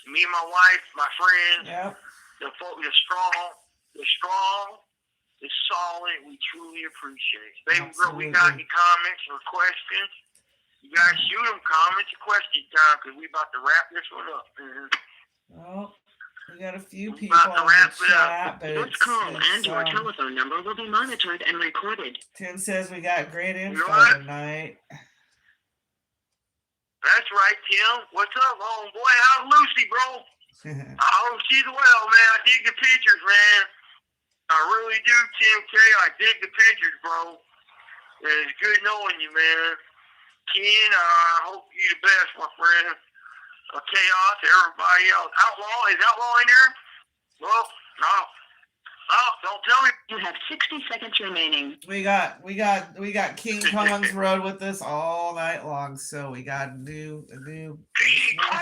Speaker 1: Me and my wife, my friends, the strong, the solid, we truly appreciate it. Baby girl, we got any comments or questions? You guys shoot them comments or questions time, because we about to wrap this one up, man.
Speaker 2: Well, we got a few people on the chat, but
Speaker 3: this call and your telephone number will be monitored and recorded.
Speaker 2: Tim says we got great info tonight.
Speaker 1: That's right, Tim. What's up, homeboy? How's Lucy, bro? I hope she's well, man. I dig the pictures, man. I really do, Tim K. I dig the pictures, bro. It's good knowing you, man. Ken, I hope you the best, my friend. chaos, everybody else. Outlaw, is Outlaw in there? Well, no. Oh, don't tell me.
Speaker 3: You have 60 seconds remaining.
Speaker 2: We got King Kong's Road with us all night long, so we got a new.
Speaker 1: King Kong!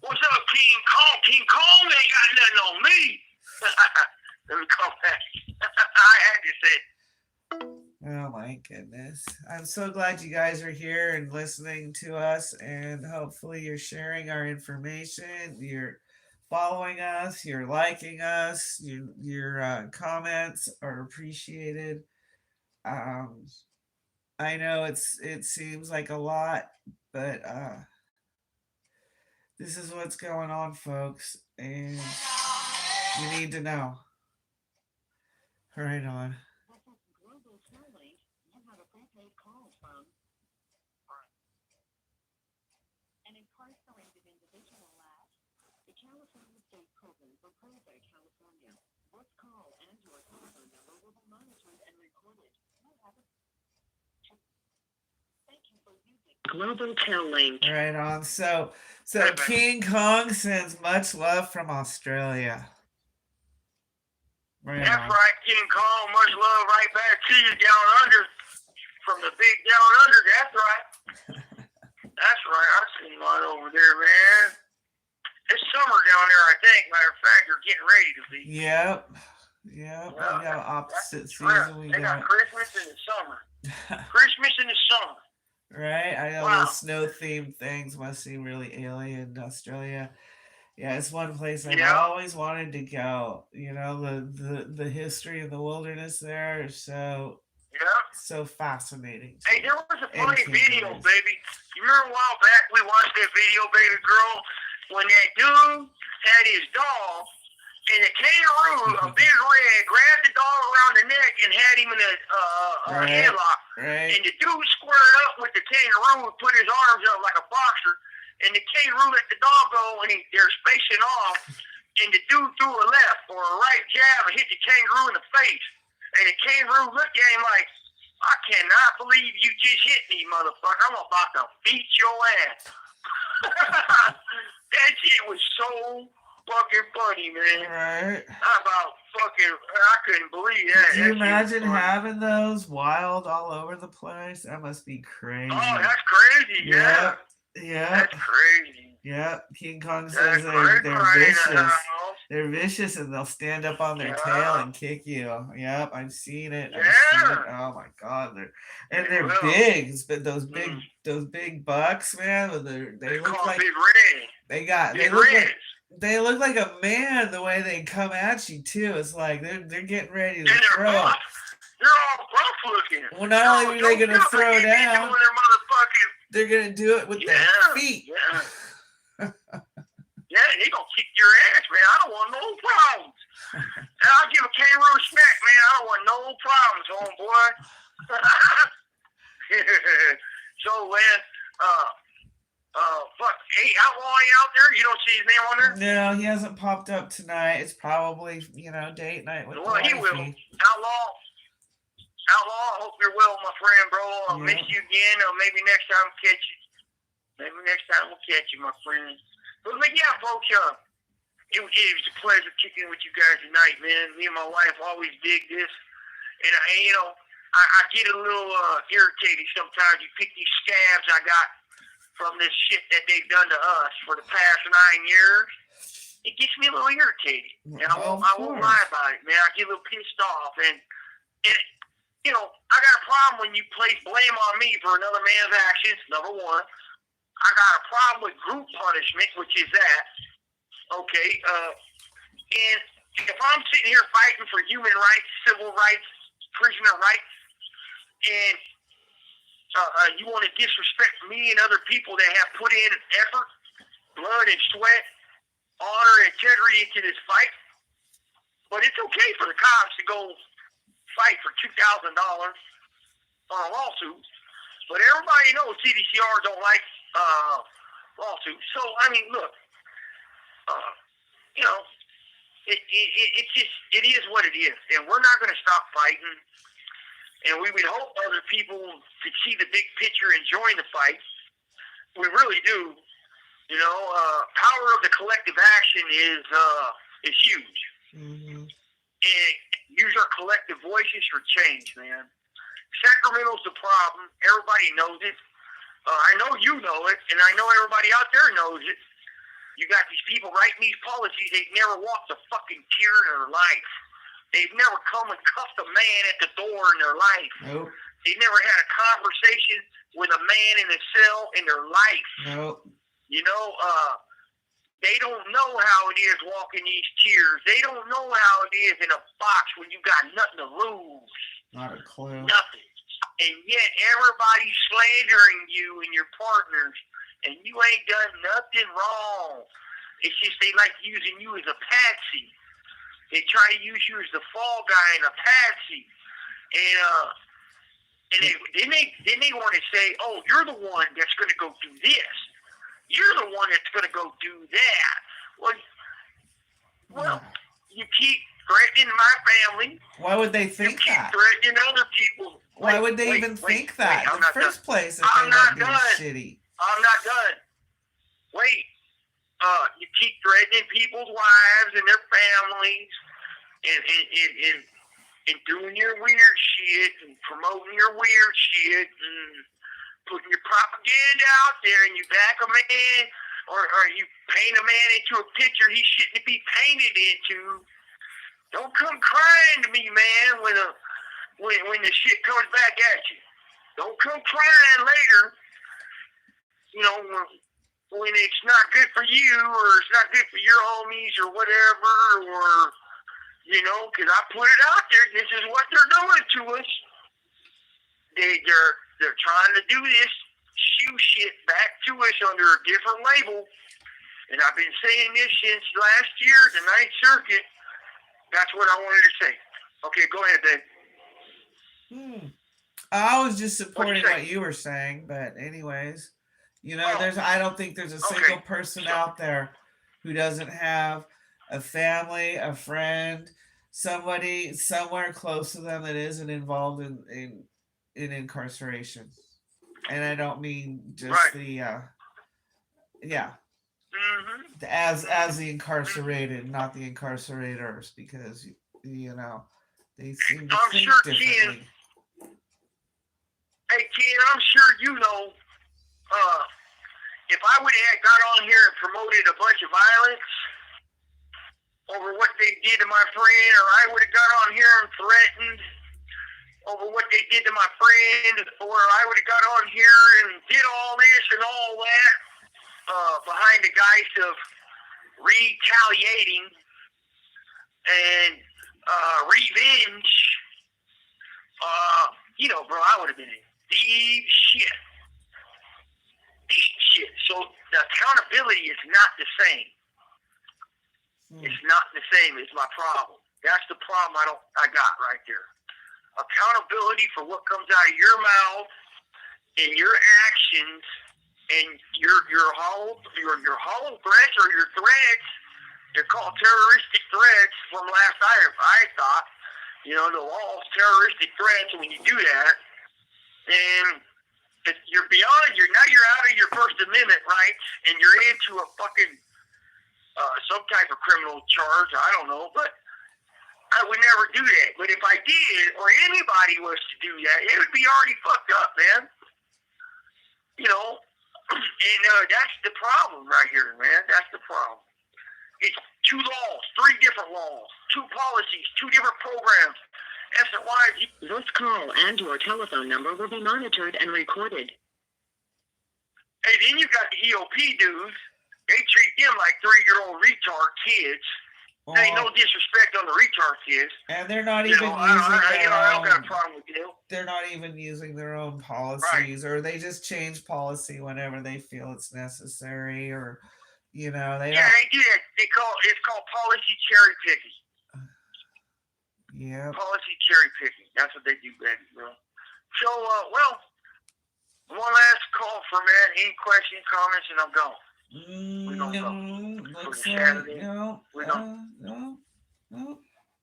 Speaker 1: What's up, King Kong? King Kong ain't got nothing on me. Let me come back. I had to say.
Speaker 2: Oh my goodness. I'm so glad you guys are here and listening to us, and hopefully you're sharing our information. You're following us, you're liking us, your comments are appreciated. I know it seems like a lot, but this is what's going on, folks, and you need to know. Right on.
Speaker 3: An incarcerated individual last. The California State Prison for Private California. This call and your telephone number will be monitored and recorded. Thank you for using Global Tel Link.
Speaker 2: Right on. So King Kong sends much love from Australia. Right
Speaker 1: That's
Speaker 2: on.
Speaker 1: right, King Kong. Much love right back to you down under. From the big down under. That's right. That's right. I seen one over there, man. It's summer down there, I think. Matter of fact, they're getting ready to be.
Speaker 2: Yep. We got opposite season.
Speaker 1: They got Christmas in the summer. Christmas in the summer.
Speaker 2: Right? I know
Speaker 1: Wow.
Speaker 2: those snow themed things must seem really alien in Australia. Yeah, it's one place I've always wanted to go. You know, the history of the wilderness there is so fascinating.
Speaker 1: Hey, there was a funny video, baby. You remember a while back we watched that video, baby girl, when that dude had his dog and the kangaroo, a big red, grabbed the dog around the neck and had him in a headlock.
Speaker 2: Right.
Speaker 1: And the dude squared up with the kangaroo and put his arms up like a boxer. And the kangaroo let the dog go and they're spacing off. And the dude threw a left or a right jab and hit the kangaroo in the face. And the kangaroo looked at him like, I cannot believe you just hit me, motherfucker. I'm about to beat your ass. That shit was so fucking funny, man.
Speaker 2: Right.
Speaker 1: I couldn't believe that.
Speaker 2: Can you imagine having those wild all over the place? That must be crazy.
Speaker 1: Oh, that's crazy, yeah.
Speaker 2: Yeah.
Speaker 1: That's crazy.
Speaker 2: Yeah. King Kong says they're vicious. They're vicious and they'll stand up on their tail and kick you. Yep, I've seen it. Oh my god, they're big. But those big bucks, man. They look like
Speaker 1: big red.
Speaker 2: They look like a man the way they come at you too. It's like they're getting ready to throw.
Speaker 1: They're all rough looking.
Speaker 2: Well, not only are they gonna throw down, they're gonna do it with their feet.
Speaker 1: Yeah, they gonna kick your ass, man. I don't want no problems. And I'll give a kangaroo a smack, man. I don't want no problems, homeboy. So, man, hey, Outlaw out there? You don't see his name on there?
Speaker 2: No, he hasn't popped up tonight. It's probably, date night with
Speaker 1: Well, he will. Outlaw, I hope you're well, my friend, bro. I'll miss you again. Or maybe next time we'll catch you, my friend. But yeah, folks, it was a pleasure kicking with you guys tonight, man. Me and my wife always dig this. And, I get a little irritated sometimes. You pick these scabs I got from this shit that they've done to us for the past 9 years. It gets me a little irritated. And I won't lie about it, man. I get a little pissed off. And I got a problem when you place blame on me for another man's actions, number one. I got a problem with group punishment, which is that. Okay. And if I'm sitting here fighting for human rights, civil rights, prisoner rights, and you want to disrespect me and other people that have put in effort, blood and sweat, honor and integrity into this fight, but it's okay for the cops to go fight for $2,000 on a lawsuit. But everybody knows CDCR don't like lawsuits. So, I mean, look, it is what it is. And we're not going to stop fighting. And we would hope other people could see the big picture and join the fight. We really do. Power of the collective action is huge.
Speaker 2: Mm-hmm.
Speaker 1: And use our collective voices for change, man. Sacramento's the problem. Everybody knows it. I know you know it, and I know everybody out there knows it. You got these people writing these policies. They've never walked a fucking tear in their life. They've never come and cuffed a man at the door in their life.
Speaker 2: Nope.
Speaker 1: They've never had a conversation with a man in a cell in their life.
Speaker 2: Nope.
Speaker 1: They don't know how it is walking these tiers. They don't know how it is in a box when you got nothing to lose.
Speaker 2: Not a clue.
Speaker 1: Nothing. And yet everybody's slandering you and your partners, and you ain't done nothing wrong. It's just they like using you as a patsy. They try to use you as the fall guy and a patsy. And then they want to say, oh, you're the one that's going to go do this. You're the one that's going to go do that. Well, you keep threatening my family.
Speaker 2: Why would they think
Speaker 1: you keep
Speaker 2: that?
Speaker 1: threatening other people.
Speaker 2: Why would they even think that in the first place if
Speaker 1: I'm
Speaker 2: they
Speaker 1: not
Speaker 2: weren't being
Speaker 1: done.
Speaker 2: shitty?
Speaker 1: I'm not done. Wait. You keep threatening people's wives and their families and doing your weird shit and promoting your weird shit and putting your propaganda out there, and you back a man or you paint a man into a picture he shouldn't be painted into. Don't come crying to me, man, when the shit comes back at you. Don't come crying later, when it's not good for you or it's not good for your homies or whatever, or, because I put it out there. This is what they're doing to us. They're trying to do this shoe shit back to us under a different label. And I've been saying this since last year, the Ninth Circuit. That's what I wanted to say. Okay, go ahead, Dave.
Speaker 2: I was just supporting what you were saying, but anyways, I don't think there's a single person out there who doesn't have a family, a friend, somebody somewhere close to them that isn't involved in incarceration. And I don't mean just as the incarcerated, not the incarcerators, because they seem to think differently.
Speaker 1: Hey, Ken, I'm sure if I would have got on here and promoted a bunch of violence over what they did to my friend, or I would have got on here and threatened over what they did to my friend, or I would have got on here and did all this and all that behind the guise of retaliating and revenge, bro, I would have been in deep shit. So the accountability is not the same. It's not the same. It's my problem. That's the problem I got right there. Accountability for what comes out of your mouth and your actions and your hollow threats or your threats. They're called terroristic threats from last I thought. The law's terroristic threats when you do that. And you're out of your First Amendment rights and you're into a fucking some type of criminal charge. I don't know, but I would never do that. But if I did, or anybody was to do that, it would be already fucked up, man. And that's the problem right here, man. That's the problem. It's 2 laws, 3 different laws, 2 policies, 2 different programs. That's why
Speaker 3: this call and your telephone number will be monitored and recorded.
Speaker 1: Hey, then you got the EOP dudes. They treat them like 3-year-old retard kids. There ain't no disrespect on the retard kids.
Speaker 2: And they're not even
Speaker 1: I don't got a problem with them.
Speaker 2: They're not even using their own policies, or they just change policy whenever they feel it's necessary, or they
Speaker 1: they
Speaker 2: don't.
Speaker 1: They do that. It's called policy cherry picking.
Speaker 2: Yeah.
Speaker 1: Policy cherry picking. That's what they do, baby, bro. So, one last call for Matt. Any questions, comments, and I'm gone.
Speaker 2: Looks like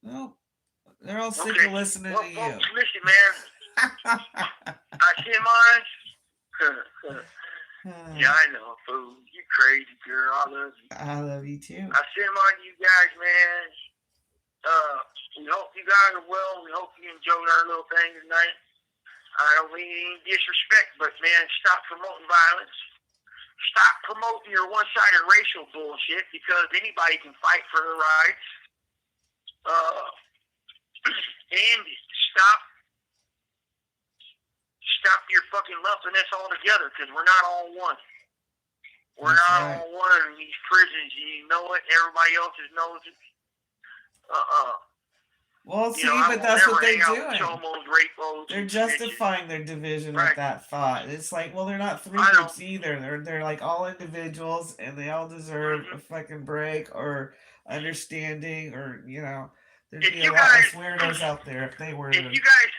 Speaker 2: no. They're all sick of listening to you.
Speaker 1: Listen, man. I see mine. Yeah, I know, fool. You crazy girl. I love you.
Speaker 2: I love you too.
Speaker 1: I send them on to you guys, man. We hope you guys are well. We hope you enjoyed our little thing tonight. I don't mean any disrespect, but man, stop promoting violence. Stop promoting your one-sided racial bullshit, because anybody can fight for their rights. And stop your fucking lumping us all together, because we're not all one. We're
Speaker 2: That's
Speaker 1: not
Speaker 2: right.
Speaker 1: all one in these prisons. You know it. Everybody else knows it.
Speaker 2: Well, see,
Speaker 1: I
Speaker 2: but
Speaker 1: will
Speaker 2: that's what
Speaker 1: never
Speaker 2: they're
Speaker 1: hang out with
Speaker 2: doing.
Speaker 1: chomos, rapos,
Speaker 2: They're
Speaker 1: and snitches.
Speaker 2: justifying their division
Speaker 1: Right.
Speaker 2: with that thought. It's like, well, they're not three
Speaker 1: I know.
Speaker 2: groups either. They're like all individuals, and they all deserve a fucking break or understanding, or there'd
Speaker 1: If
Speaker 2: be
Speaker 1: you
Speaker 2: a lot less
Speaker 1: guys-
Speaker 2: weirdos out there if they were.
Speaker 1: If you guys,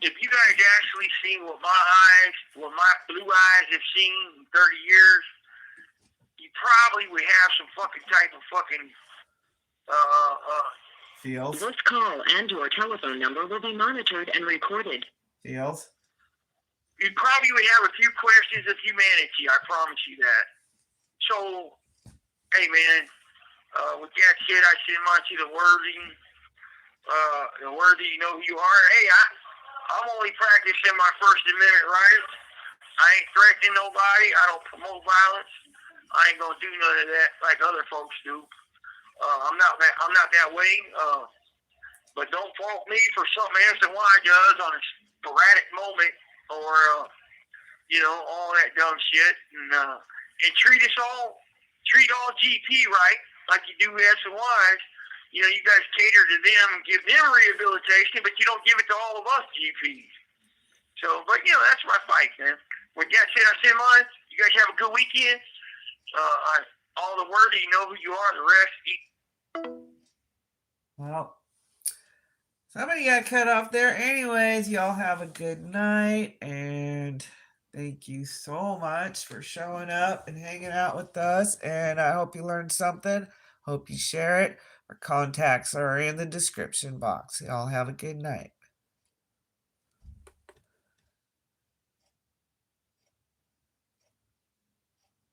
Speaker 1: if you guys actually seen what my blue eyes have seen in 30 years, you probably would have some fucking type of fucking
Speaker 2: Feels.
Speaker 3: This call and your telephone number will be monitored and recorded.
Speaker 2: Feels.
Speaker 1: you probably would have a few questions of humanity. I promise you that. So, hey man, with that said, I send on to the worthy. You know who you are. Hey, I'm only practicing my First Amendment rights. I ain't threatening nobody. I don't promote violence. I ain't gonna do none of that like other folks do. I'm not that way. But don't fault me for something SNY does on a sporadic moment, or all that dumb shit. And treat all GP right, like you do SNYs. You guys cater to them and give them rehabilitation, but you don't give it to all of us GPs. So, but that's my fight, man. With that said, I send mine. You guys have a good weekend. All the worthy, you know who you are. The rest,
Speaker 2: Well, somebody got cut off there. Anyways, y'all have a good night, and thank you so much for showing up and hanging out with us. And I hope you learned something. Hope you share it. Our contacts are in the description box. Y'all have a good night.